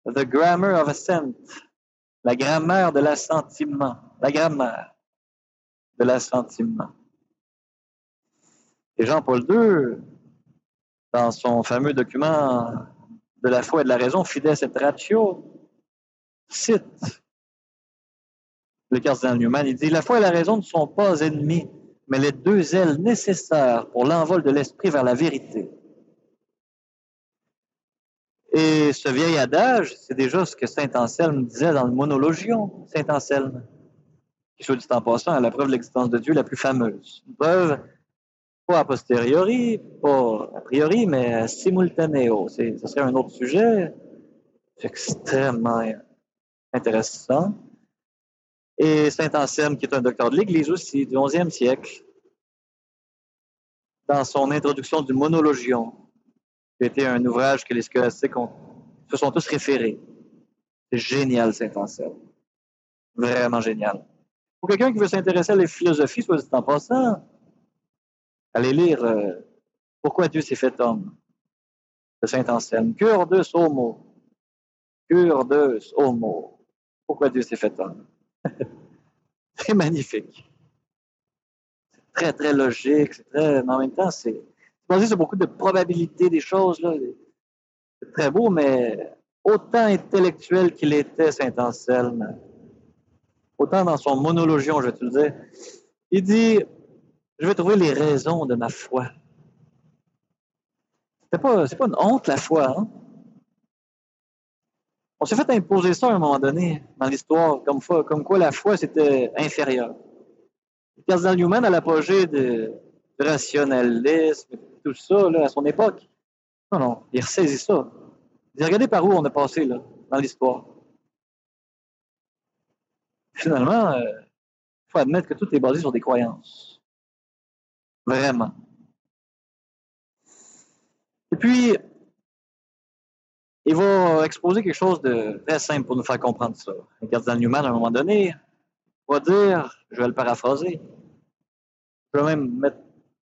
The Grammar of Assent, la grammaire de l'assentiment. La grammaire de l'assentiment. Et Jean-Paul II, dans son fameux document de la foi et de la raison, Fides et Ratio, cite le cardinal Newman. Il dit, la foi et la raison ne sont pas ennemies, mais les deux ailes nécessaires pour l'envol de l'esprit vers la vérité. Et ce vieil adage, c'est déjà ce que saint Anselme disait dans le Monologion, saint Anselme, qui, soit dit en passant, est la preuve de l'existence de Dieu la plus fameuse. Une preuve, pas a posteriori, pas a priori, mais simultanéo. Ce serait un autre sujet. C'est extrêmement intéressant. Et saint Anselme, qui est un docteur de l'Église aussi, du XIe siècle, dans son introduction du Monologion, qui était un ouvrage que les scolastiques se sont tous référés. C'est génial, saint Anselme. Vraiment génial. Pour quelqu'un qui veut s'intéresser à la philosophie, soit dit en passant, allez lire Pourquoi Dieu s'est fait homme de saint Anselme. Cur deus homo. Cur deus homo. Pourquoi Dieu s'est fait homme. C'est magnifique. C'est très, très logique. Mais en même temps, c'est basé sur beaucoup de probabilités des choses. Là. C'est très beau, mais autant intellectuel qu'il était, saint Anselme, autant dans son Monologion, je vais te le dire, il dit, je vais trouver les raisons de ma foi. C'est pas une honte, la foi. Hein? On s'est fait imposer ça à un moment donné dans l'histoire, comme quoi la foi, c'était inférieur. Le cardinal Newman, à l'apogée du rationalisme, tout ça, là, à son époque, non, il ressaisit ça. Il dit, regardez par où on est passé là, dans l'histoire. Finalement, il faut admettre que tout est basé sur des croyances. Vraiment. Et puis, il va exposer quelque chose de très simple pour nous faire comprendre ça. Le cardinal Newman, à un moment donné, va dire, je vais le paraphraser, je vais même mettre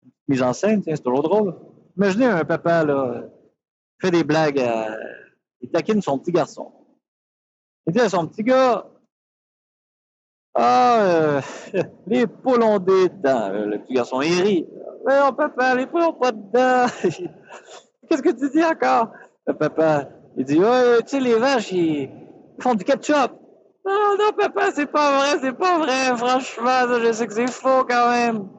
une mise en scène, c'est toujours drôle. Imaginez un papa, là, fait des blagues, il taquine son petit garçon. Il dit à son petit gars, les poules ont des dents. Le petit garçon, il rit. Mais non, papa, les poules n'ont pas de dents. Qu'est-ce que tu dis encore? Le papa, il dit, ouais, tu sais, les vaches, ils font du ketchup. Non, non, papa, c'est pas vrai, franchement, je sais que c'est faux quand même.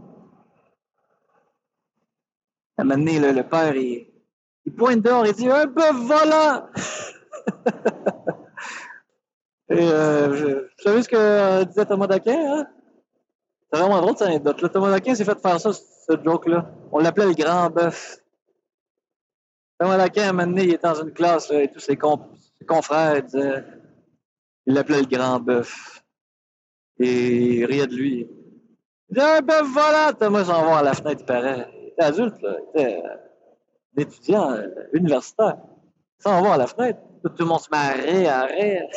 À un moment donné, le père, il pointe dehors, il dit, un bœuf volant! Et vous savez ce que disait Thomas d'Aquin, hein? C'est vraiment drôle, cette anecdote. Là, Thomas d'Aquin s'est fait faire ça, ce joke-là. On l'appelait le grand bœuf. Thomas d'Aquin, à un moment donné, il était dans une classe, là, et tous ses confrères il l'appelait le grand bœuf. Et il riait de lui. Il disait, un bœuf volant! Thomas s'en va à la fenêtre, il paraît. Il était adulte, là. Il était un étudiant universitaire. Il s'en va à la fenêtre. Tout le monde se met à rire.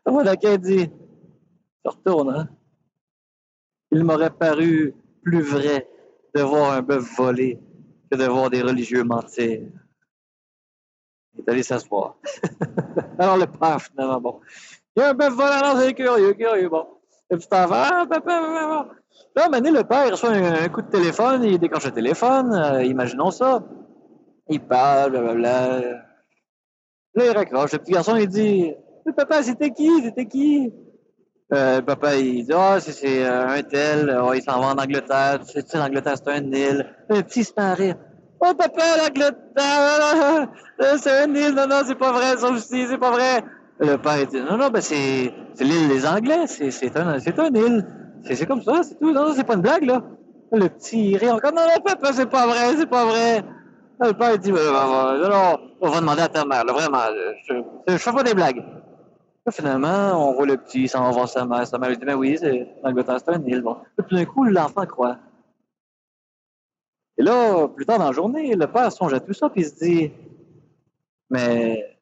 Thomas d'Aquin dit, je retourne, hein? Il m'aurait paru plus vrai de voir un bœuf voler que de voir des religieux mentir. Il est allé s'asseoir. Alors le père, finalement, bon. Il y a un bœuf volant, c'est curieux, bon. Le petit enfant, papa. Là, à un moment donné, le père, il reçoit un coup de téléphone, il décroche le téléphone, imaginons ça. Il parle, blablabla. Là, il raccroche. Le petit garçon, il dit, papa, c'était qui? Papa, il dit, c'est un tel, il s'en va en Angleterre, tu sais, l'Angleterre, c'est une île. Le petit se met à rire. Oh, papa, l'Angleterre, c'est une île, non, c'est pas vrai, ça aussi, c'est pas vrai. Le père, il dit, non, c'est l'île des Anglais, c'est une île. C'est comme ça, c'est tout, non, c'est pas une blague, là. Le petit, il rit encore, non, papa, c'est pas vrai. Le père, il dit, non, on va demander à ta mère, là, vraiment, je fais pas des blagues. Là, finalement, on voit le petit s'en va voir sa mère. Sa mère lui dit, ben oui, l'Angleterre, c'est une île. Bon. Là, tout d'un coup, l'enfant croit. Et là, plus tard dans la journée, le père songe à tout ça, puis il se dit, mais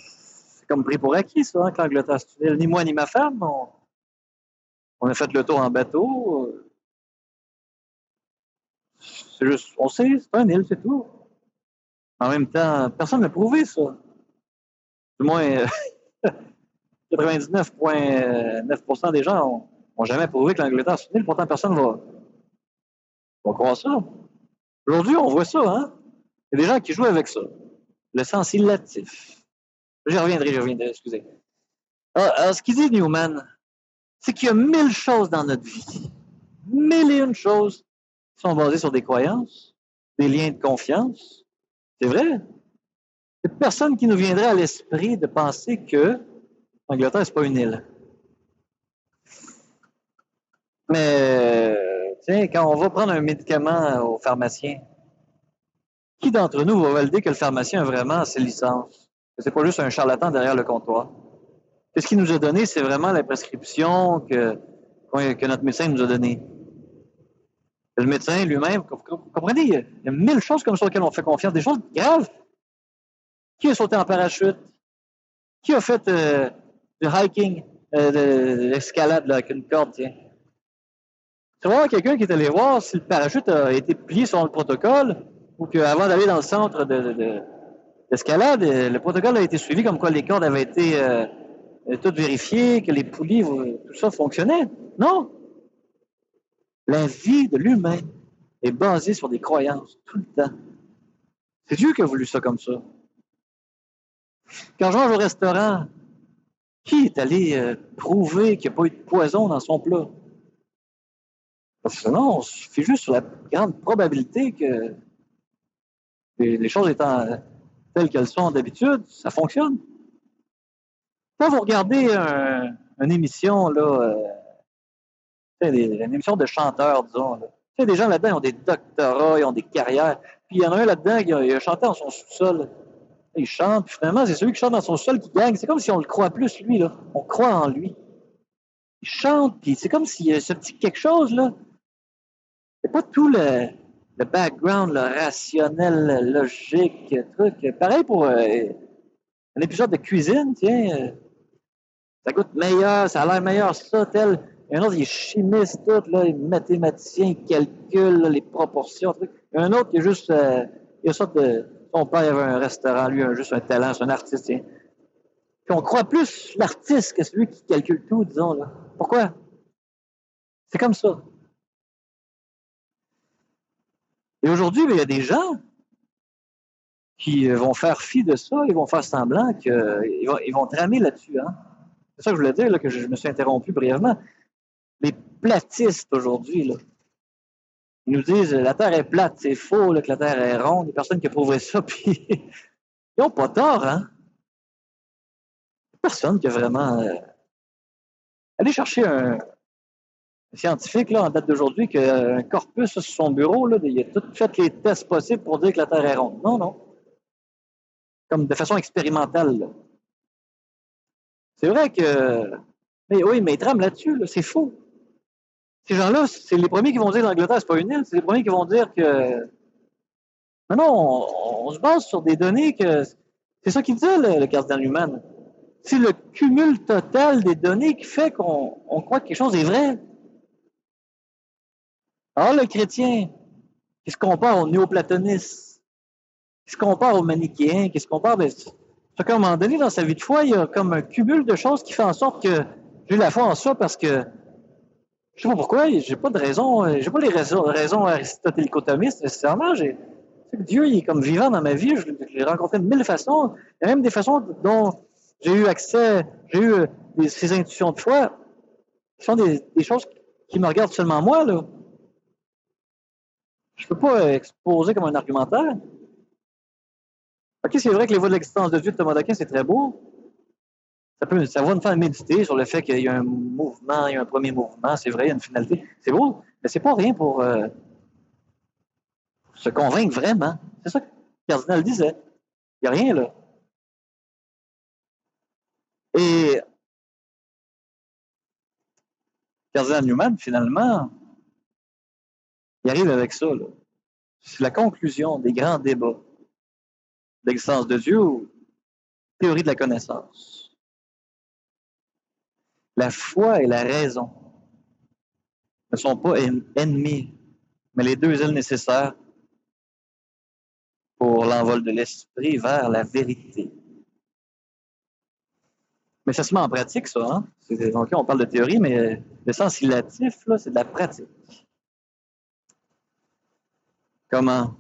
c'est comme pris pour acquis, ça, hein, que l'Angleterre, c'est une île. Ni moi, ni ma femme, on a fait le tour en bateau. C'est juste, on sait, c'est une île, c'est tout. En même temps, personne n'a prouvé ça. Du moins, 99,9% des gens n'ont jamais prouvé que l'Angleterre, c'est une île. Pourtant, personne ne va croire ça. Aujourd'hui, on voit ça, hein? Il y a des gens qui jouent avec ça. Le sens illatif. J'y reviendrai, excusez. Alors, ce qu'il dit Newman, c'est qu'il y a 1000 choses dans notre vie. 1001 choses qui sont basées sur des croyances, des liens de confiance. C'est vrai. Il n'y a personne qui nous viendrait à l'esprit de penser que l'Angleterre, c'est pas une île. Mais, tiens, quand on va prendre un médicament au pharmacien, qui d'entre nous va valider que le pharmacien a vraiment ses licences? Que c'est pas juste un charlatan derrière le comptoir. Ce qu'il nous a donné, c'est vraiment la prescription que notre médecin nous a donnée. Le médecin lui-même, vous comprenez, il y a 1000 choses comme ça auxquelles on fait confiance, des choses graves. Qui a sauté en parachute? Qui a fait du hiking, de l'escalade avec une corde, tiens? Tu vas voir quelqu'un qui est allé voir si le parachute a été plié selon le protocole ou qu'avant d'aller dans le centre d'escalade, le protocole a été suivi comme quoi les cordes avaient été toutes vérifiées, que les poulies, tout ça fonctionnait. Non. La vie de l'humain est basée sur des croyances tout le temps. C'est Dieu qui a voulu ça comme ça. Quand je mange au restaurant, qui est allé prouver qu'il n'y a pas eu de poison dans son plat? Parce que non, on se fait juste sur la grande probabilité que les choses étant telles qu'elles sont d'habitude, ça fonctionne. Quand vous regardez une émission, là, une émission de chanteurs, disons, là. Des gens là-dedans, ils ont des doctorats, ils ont des carrières. Puis il y en a un là-dedans qui a chanté dans son sous-sol. Il chante, puis finalement, c'est celui qui chante dans son sous-sol qui gagne. C'est comme si on le croit plus, lui, là. On croit en lui. Il chante, puis c'est comme s'il y a ce petit quelque chose, là. C'est pas tout le background, le rationnel, le logique, truc. Pareil pour un épisode de cuisine, tiens. Ça goûte meilleur, ça a l'air meilleur, ça, tel. Un autre, il est chimiste, tout, là, il est mathématicien, il calcule là, les proportions, truc. Un autre, il est juste. Il a sorte de. Son père avait un restaurant, lui, juste un talent, c'est un artiste, tiens. Puis on croit plus l'artiste que celui qui calcule tout, disons, là. Pourquoi? C'est comme ça. Et aujourd'hui, il y a des gens qui vont faire fi de ça, ils vont faire semblant qu'ils vont tramer là-dessus. Hein? C'est ça que je voulais dire, là, que je me suis interrompu brièvement. Les platistes aujourd'hui, là, ils nous disent la Terre est plate, c'est faux, là, que la Terre est ronde. Il y a personne qui a prouvé ça, puis ils n'ont pas tort, hein? Personne qui a vraiment. Allez chercher un scientifique là, en date d'aujourd'hui qui a un corpus sur son bureau, là, il a tout fait les tests possibles pour dire que la Terre est ronde. Non, non. Comme de façon expérimentale. Là. C'est vrai que. Mais oui, mais ils trament là-dessus, là, c'est faux. Ces gens-là, c'est les premiers qui vont dire que l'Angleterre, c'est pas une île, c'est les premiers qui vont dire que. Non, non, on se base sur des données que. C'est ça qu'il dit, le cardinal Newman. C'est le cumul total des données qui fait qu'on croit que quelque chose est vrai. Alors, le chrétien, qui se compare aux néoplatonistes, qui se compare aux manichéens, qui se compare. À un moment donné, dans sa vie de foi, il y a comme un cumul de choses qui fait en sorte que j'ai la foi en ça parce que je sais pas pourquoi, j'ai pas de raison, j'ai pas les raisons aristotélico-thomistes nécessairement. Dieu, il est comme vivant dans ma vie, je l'ai rencontré de 1000 façons. Il y a même des façons dont j'ai eu accès, j'ai eu ces intuitions de foi, qui sont des choses qui me regardent seulement moi, là. Je peux pas exposer comme un argumentaire. OK, c'est vrai que les voies de l'existence de Dieu de Thomas d'Aquin, c'est très beau. Ça va nous faire méditer sur le fait qu'il y a un mouvement, il y a un premier mouvement, c'est vrai, il y a une finalité. C'est beau, mais c'est pas rien pour se convaincre vraiment. C'est ça que le cardinal disait. Il n'y a rien là. Et cardinal Newman, finalement, il arrive avec ça. Là. C'est la conclusion des grands débats d'existence de Dieu ou théorie de la connaissance. La foi et la raison ne sont pas ennemis, mais les deux îles nécessaires pour l'envol de l'esprit vers la vérité. Mais ça se met en pratique, ça. Hein? Donc, on parle de théorie, mais le sens ilatif, là, c'est de la pratique. Comment?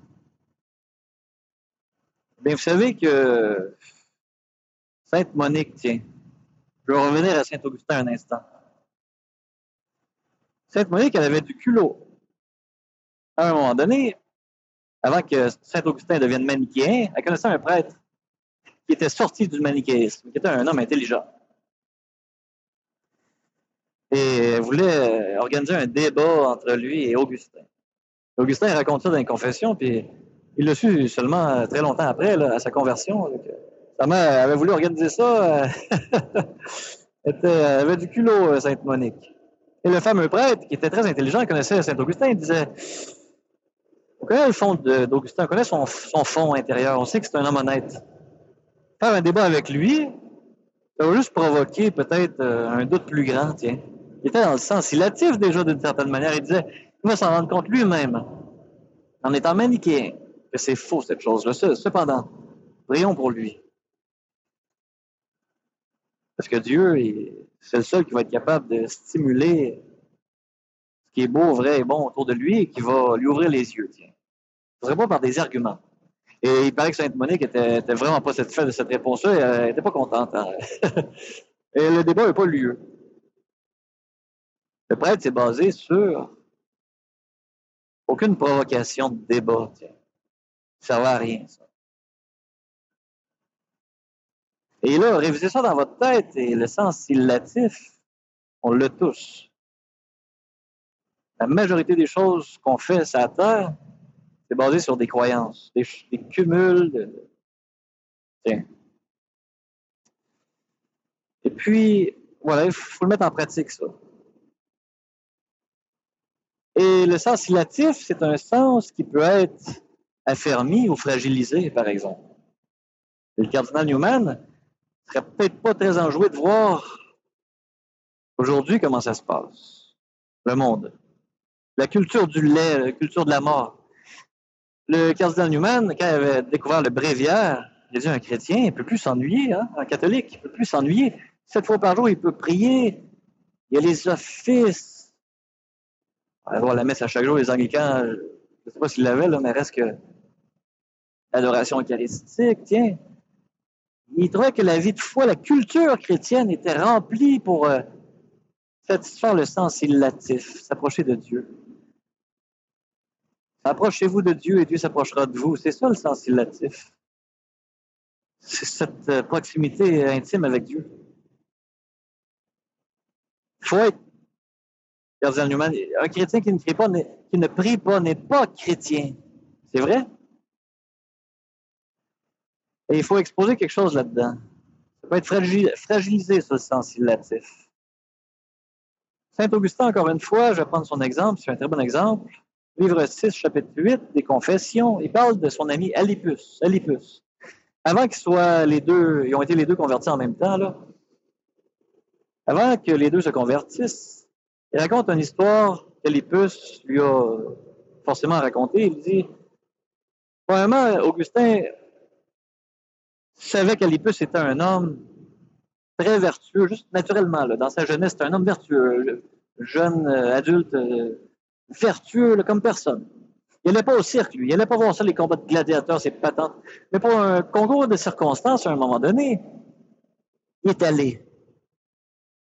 Bien, vous savez que Sainte Monique, tiens, je vais revenir à Saint-Augustin un instant. Sainte Monique, elle avait du culot. À un moment donné, avant que Saint Augustin devienne manichéen, elle connaissait un prêtre qui était sorti du manichéisme, qui était un homme intelligent. Et elle voulait organiser un débat entre lui et Augustin. Augustin raconte ça dans les Confessions, puis il l'a su seulement très longtemps après, là, à sa conversion. Sa mère avait voulu organiser ça. Elle avait du culot, Sainte Monique. Et le fameux prêtre, qui était très intelligent, connaissait Saint Augustin, il disait, on connaît le fond d'Augustin, on connaît son fond intérieur, on sait que c'est un homme honnête. Faire un débat avec lui, ça va juste provoquer peut-être un doute plus grand, tiens. Il était dans le sens ilatif déjà d'une certaine manière. Il disait, il va s'en rendre compte lui-même, en étant manichéen, que c'est faux cette chose-là. Cependant, prions pour lui. Parce que Dieu, c'est le seul qui va être capable de stimuler ce qui est beau, vrai et bon autour de lui et qui va lui ouvrir les yeux, tiens. Ce ne serait pas par des arguments. Et il paraît que Sainte Monique était vraiment pas satisfaite de cette réponse-là. Elle n'était pas contente. Hein. Et le débat n'a pas eu lieu. Le prêtre s'est basé sur aucune provocation de débat. Tiens. Ça ne servait à rien, ça. Et là, révisez ça dans votre tête et le sens illatif, on l'a tous. La majorité des choses qu'on fait sur la Terre, c'est basé sur des croyances, des cumuls de... Tiens. Et puis, voilà, il faut le mettre en pratique, ça. Et le sens illatif, c'est un sens qui peut être affermi ou fragilisé, par exemple. Et le cardinal Newman serait peut-être pas très enjoué de voir aujourd'hui comment ça se passe. Le monde. La culture du lait, la culture de la mort. Le cardinal Newman, quand il avait découvert le bréviaire, il a dit un chrétien, il ne peut plus s'ennuyer, hein? Un catholique, il ne peut plus s'ennuyer. 7 fois par jour, il peut prier. Il y a les offices. On va voir la messe à chaque jour, les anglicans, je ne sais pas s'ils l'avaient, là, mais reste que l'adoration eucharistique, tiens. Il trouvait que la vie de foi, la culture chrétienne était remplie pour satisfaire le sens illatif, s'approcher de Dieu. Approchez-vous de Dieu et Dieu s'approchera de vous. C'est ça le sens illatif. C'est cette proximité intime avec Dieu. Il faut être, Cardinal Newman, un chrétien qui ne prie pas n'est pas chrétien. C'est vrai? Et il faut exposer quelque chose là-dedans. Ça peut être fragilisé, ce sens illatif. Saint Augustin, encore une fois, je vais prendre son exemple, c'est un très bon exemple. Livre 6, chapitre 8, des Confessions, il parle de son ami Alipus. Avant qu'ils soient les deux, ils ont été les deux convertis en même temps, là. Avant que les deux se convertissent, il raconte une histoire qu'Alipus lui a forcément racontée. Il dit, premièrement, Augustin savait qu'Alipus était un homme très vertueux, juste naturellement, là, dans sa jeunesse, c'était un homme vertueux, jeune, adulte, vertueux là, comme personne. Il n'allait pas au cirque, lui. Il n'allait pas voir ça, les combats de gladiateurs, ses patentes. Mais pour un concours de circonstances, à un moment donné, il est allé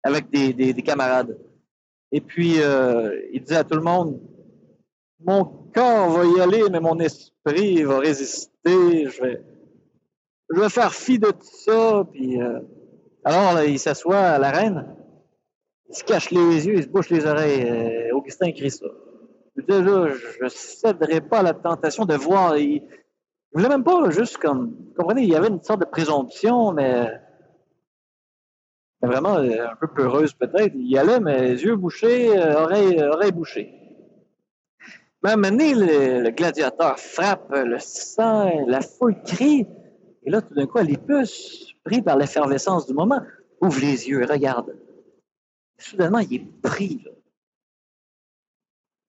avec des camarades. Et puis, il disait à tout le monde, mon corps va y aller, mais mon esprit va résister. Je vais faire fi de tout ça. Puis, alors, là, il s'assoit à l'arène, il se cache les yeux, il se bouche les oreilles. Augustin crie ça. Il dit, là, je ne céderai pas à la tentation de voir. Il voulait même pas juste comme... Vous comprenez, il y avait une sorte de présomption, mais vraiment un peu peureuse peut-être. Il y allait, mais les yeux bouchés, oreilles bouchées. Mais à un moment donné, le gladiateur frappe, le sang, la foule crie. Et là, tout d'un coup, Alipus, pris par l'effervescence du moment, ouvre les yeux et regarde. Et soudainement, il est pris. Là.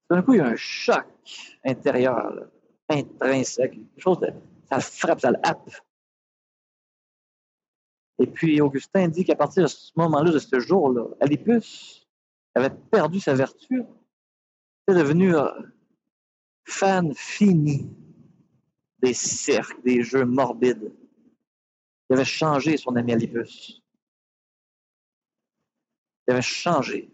Tout d'un coup, il y a un choc intérieur, là, intrinsèque. Quelque chose ça le frappe, ça le happe. Et puis, Augustin dit qu'à partir de ce moment-là, de ce jour-là, Alipus avait perdu sa vertu. Il était devenu fan fini des cirques, des jeux morbides. Il avait changé son ami Alipus. Il avait changé.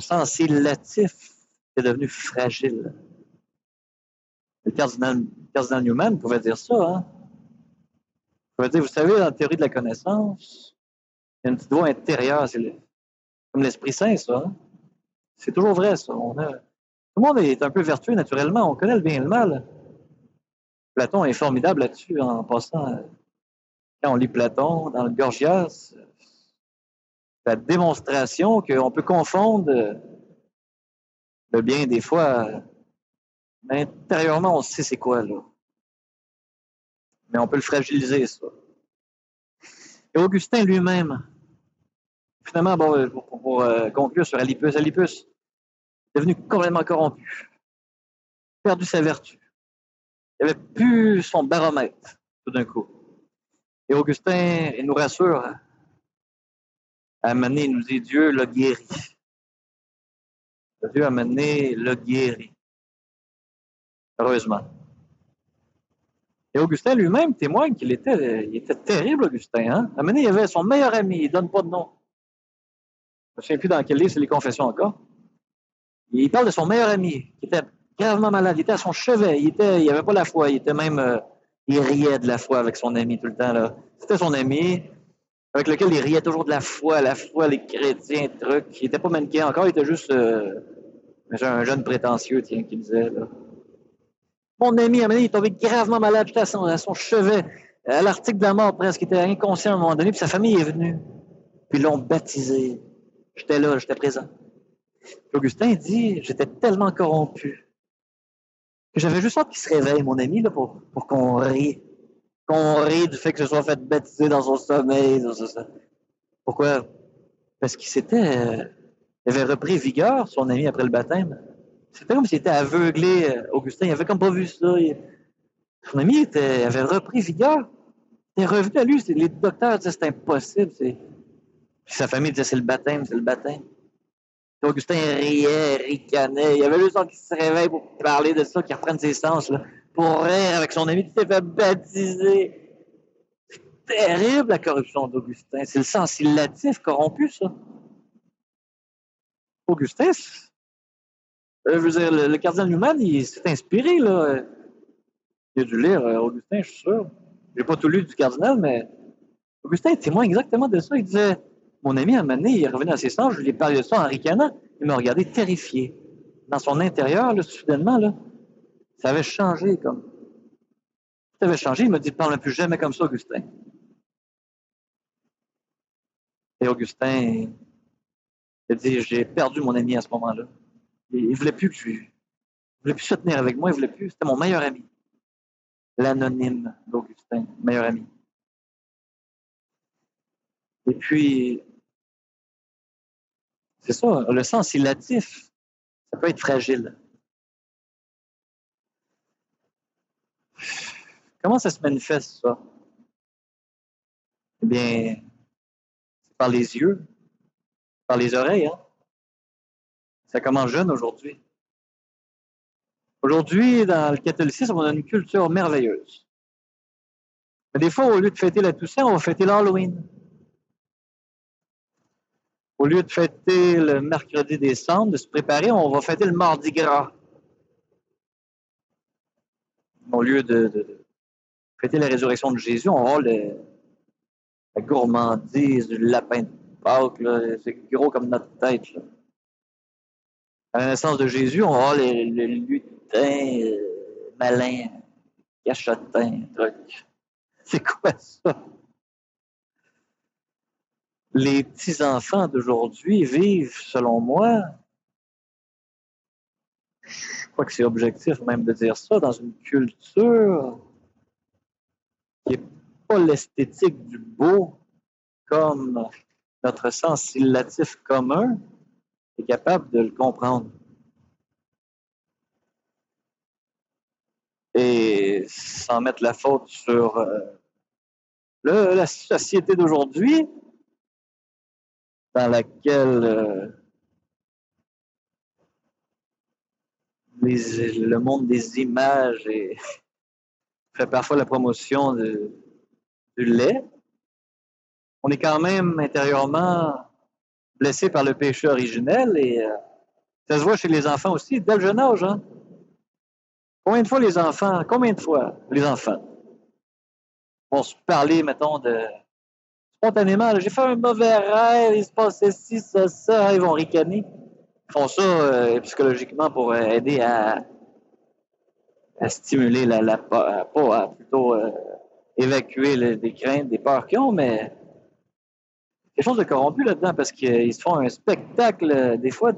son sens illatif est devenu fragile. Le cardinal Newman pouvait dire ça, hein? Il pouvait dire, vous savez, dans la théorie de la connaissance, il y a une petite voix intérieure, c'est comme l'Esprit Saint, ça. Hein? C'est toujours vrai, ça. Tout le monde est un peu vertueux naturellement, on connaît le bien et le mal. Platon est formidable là-dessus, en passant. Quand on lit Platon dans le Gorgias, la démonstration qu'on peut confondre le bien des fois, mais intérieurement, on sait c'est quoi, là. Mais on peut le fragiliser, ça. Et Augustin lui-même, finalement, bon, pour conclure sur Alipus est devenu complètement corrompu, perdu sa vertu. Il n'avait plus son baromètre, tout d'un coup. Et Augustin, il nous rassure, à un moment donné, il nous dit Dieu l'a guéri. Dieu, à un moment donné, l'a guéri. Heureusement. Et Augustin lui-même témoigne qu'il était terrible, Augustin. Hein? À un moment donné, il avait son meilleur ami, il ne donne pas de nom. Je ne me souviens plus dans quel livre, c'est les Confessions encore. Il parle de son meilleur ami, qui était gravement malade. Il était à son chevet. Il n'avait pas la foi. Il était même. Il riait de la foi avec son ami tout le temps. Là. C'était son ami, avec lequel il riait toujours de la foi, les chrétiens, trucs. Il n'était pas manichéen encore, il était juste un jeune prétentieux, tiens, qui disait. Là. Mon ami, à un moment donné, il est tombé gravement malade, j'étais à son chevet, à l'article de la mort presque, il était inconscient à un moment donné, puis sa famille est venue. Puis ils l'ont baptisé. J'étais là, j'étais présent. Puis Augustin dit, j'étais tellement corrompu que j'avais juste hâte qu'il se réveille, mon ami, là, pour qu'on rie. Qu'on rit du fait que je sois fait baptiser dans son sommeil. Ça. Pourquoi? Parce qu'il avait repris vigueur, son ami, après le baptême. C'était comme s'il était aveuglé, Augustin. Il avait comme pas vu ça. Son ami avait repris vigueur. Il est revenu à lui. Les docteurs disaient c'est impossible. Puis sa famille disait c'est le baptême, c'est le baptême. Puis Augustin riait, ricanait. Il y avait juste qui se réveille pour parler de ça, qui reprenne ses sens, là, pour rire avec son ami qui s'est fait baptiser. Terrible la corruption d'Augustin. C'est le sens illatif corrompu, ça. Augustin, je veux dire, le cardinal Newman, il s'est inspiré, là. Il a dû lire Augustin, je suis sûr. J'ai pas tout lu du cardinal, mais Augustin est témoin exactement de ça. Il disait, mon ami, à un moment donné, il est revenu à ses sens, je lui ai parlé de ça en ricanant. Il m'a regardé terrifié. Dans son intérieur, là, soudainement, là, ça avait changé, comme. Ça avait changé. Il m'a dit, parle plus jamais comme ça, Augustin. Et Augustin, il a dit, j'ai perdu mon ami à ce moment-là. Il voulait plus se tenir avec moi, il voulait plus. C'était mon meilleur ami. L'anonyme d'Augustin, meilleur ami. Et puis, c'est ça, le sens illatif, ça peut être fragile. Comment ça se manifeste, ça? Eh bien, c'est par les yeux, par les oreilles. Hein? Ça commence jeune aujourd'hui. Aujourd'hui, dans le catholicisme, on a une culture merveilleuse. Mais des fois, au lieu de fêter la Toussaint, on va fêter l'Halloween. Au lieu de fêter le mercredi des Cendres, de se préparer, on va fêter le Mardi Gras. Au lieu de fêter la résurrection de Jésus, on va la gourmandise du lapin de Pâques, c'est gros comme notre tête. Là. À la naissance de Jésus, on va les lutins malins, cachotins, trucs. C'est quoi ça? Les petits-enfants d'aujourd'hui vivent, selon moi, je crois que c'est objectif même de dire ça, dans une culture qui n'est pas l'esthétique du beau comme notre sens illatif commun est capable de le comprendre. Et sans mettre la faute sur la société d'aujourd'hui, dans laquelle le monde des images fait parfois la promotion du lait, on est quand même intérieurement blessés par le péché originel et ça se voit chez les enfants aussi, dès le jeune âge. Hein? Combien de fois les enfants vont se parler, mettons, spontanément, là, j'ai fait un mauvais rêve, il se passait ci, ça, ils vont ricaner. Ils font ça psychologiquement pour aider à stimuler plutôt évacuer des craintes, des peurs qu'ils ont, mais quelque chose de corrompu là-dedans parce qu'ils se font un spectacle, des fois,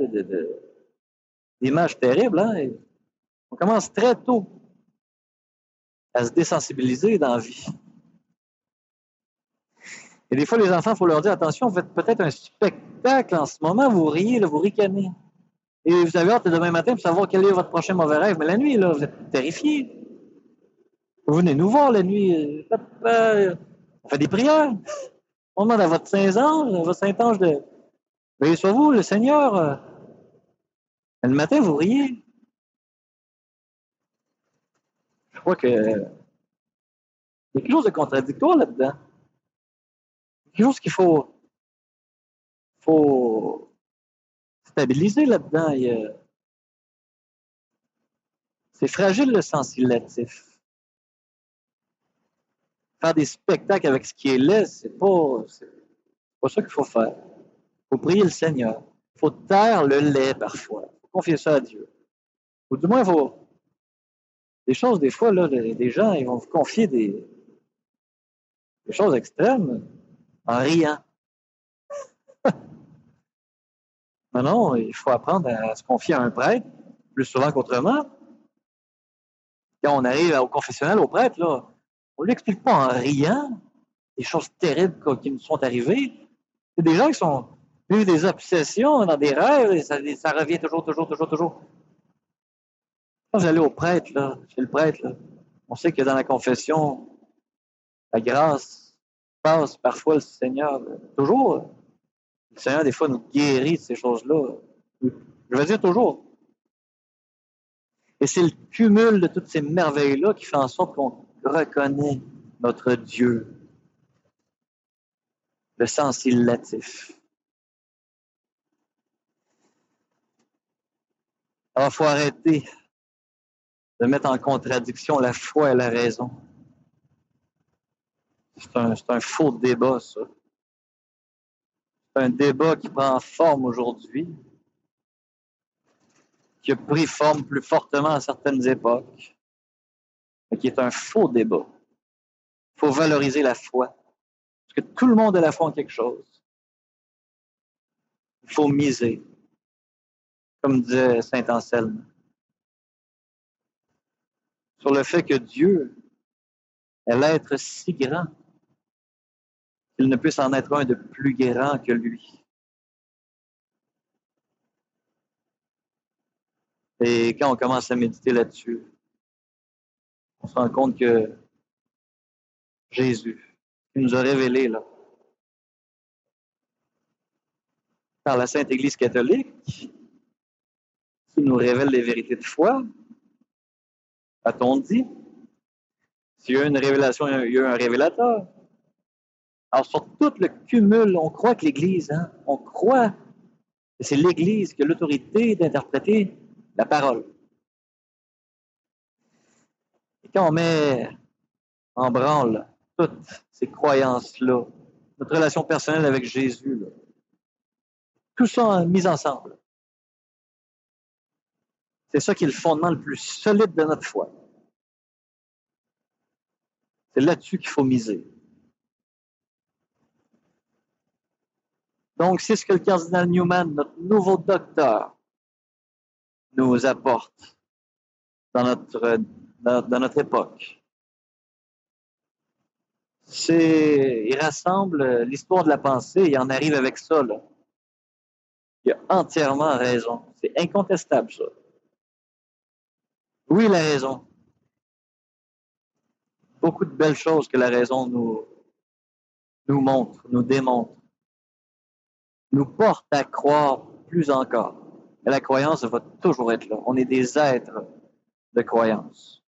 d'images terribles. Hein? On commence très tôt à se désensibiliser dans la vie. Et des fois, les enfants, il faut leur dire, attention, vous faites peut-être un spectacle en ce moment, vous riez, là, vous ricanez. Et vous avez hâte demain matin pour savoir quel est votre prochain mauvais rêve. Mais la nuit, là, vous êtes terrifiés. Vous venez nous voir la nuit. On fait des prières. On demande à votre Saint-Ange, à votre Saint-Ange de veiller sur vous, le Seigneur. Le matin, vous riez. Je crois que il y a quelque chose de contradictoire là-dedans. Quelque chose qu'il faut stabiliser là-dedans. C'est fragile le sens illatif. Faire des spectacles avec ce qui est laid, c'est pas ça qu'il faut faire. Il faut prier le Seigneur. Il faut taire le lait parfois. Il faut confier ça à Dieu. Ou du moins, il faut des choses, des fois, là, des gens, ils vont vous confier des choses extrêmes en riant. Non, il faut apprendre à se confier à un prêtre, plus souvent qu'autrement. Quand on arrive au confessionnal, au prêtre, là, on ne lui explique pas en riant des choses terribles qui nous sont arrivées. C'est des gens qui ont eu des obsessions dans des rêves et ça revient toujours. Quand vous allez au prêtre, là, chez le prêtre, là, on sait que dans la confession, la grâce passe parfois le Seigneur. Toujours, le Seigneur, des fois, nous guérit de ces choses-là. Je veux dire toujours. Et c'est le cumul de toutes ces merveilles-là qui fait en sorte qu'on reconnaît notre Dieu, le sens illatif. Alors, il faut arrêter de mettre en contradiction la foi et la raison. C'est un faux débat, ça. C'est un débat qui prend forme aujourd'hui, qui a pris forme plus fortement à certaines époques, mais qui est un faux débat. Il faut valoriser la foi, parce que tout le monde a la foi en quelque chose. Il faut miser, comme disait saint Anselme, sur le fait que Dieu est l'être si grand qu'il ne puisse en être un de plus grand que lui. Et quand on commence à méditer là-dessus, on se rend compte que Jésus, qui nous a révélé là, par la Sainte Église catholique, qui nous révèle les vérités de foi, a-t-on dit, s'il y a une révélation, il y a un révélateur. Alors, sur tout le cumul, on croit que l'Église, hein, on croit que c'est l'Église qui a l'autorité d'interpréter la parole. Et quand on met en branle toutes ces croyances-là, notre relation personnelle avec Jésus, là, tout ça mis ensemble, c'est ça qui est le fondement le plus solide de notre foi. C'est là-dessus qu'il faut miser. Donc, c'est ce que le cardinal Newman, notre nouveau docteur, nous apporte dans notre époque. Il rassemble l'histoire de la pensée et il en arrive avec ça, là. Il a entièrement raison. C'est incontestable, ça. Oui, la raison. Beaucoup de belles choses que la raison nous montre, nous démontre, nous porte à croire plus encore. Et la croyance va toujours être là. On est des êtres de croyance.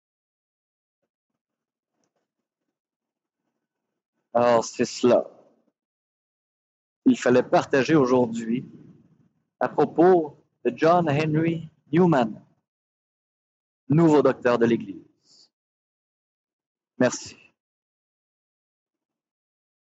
Alors, c'est cela. qu'il fallait partager aujourd'hui à propos de John Henry Newman, nouveau docteur de l'Église. Merci.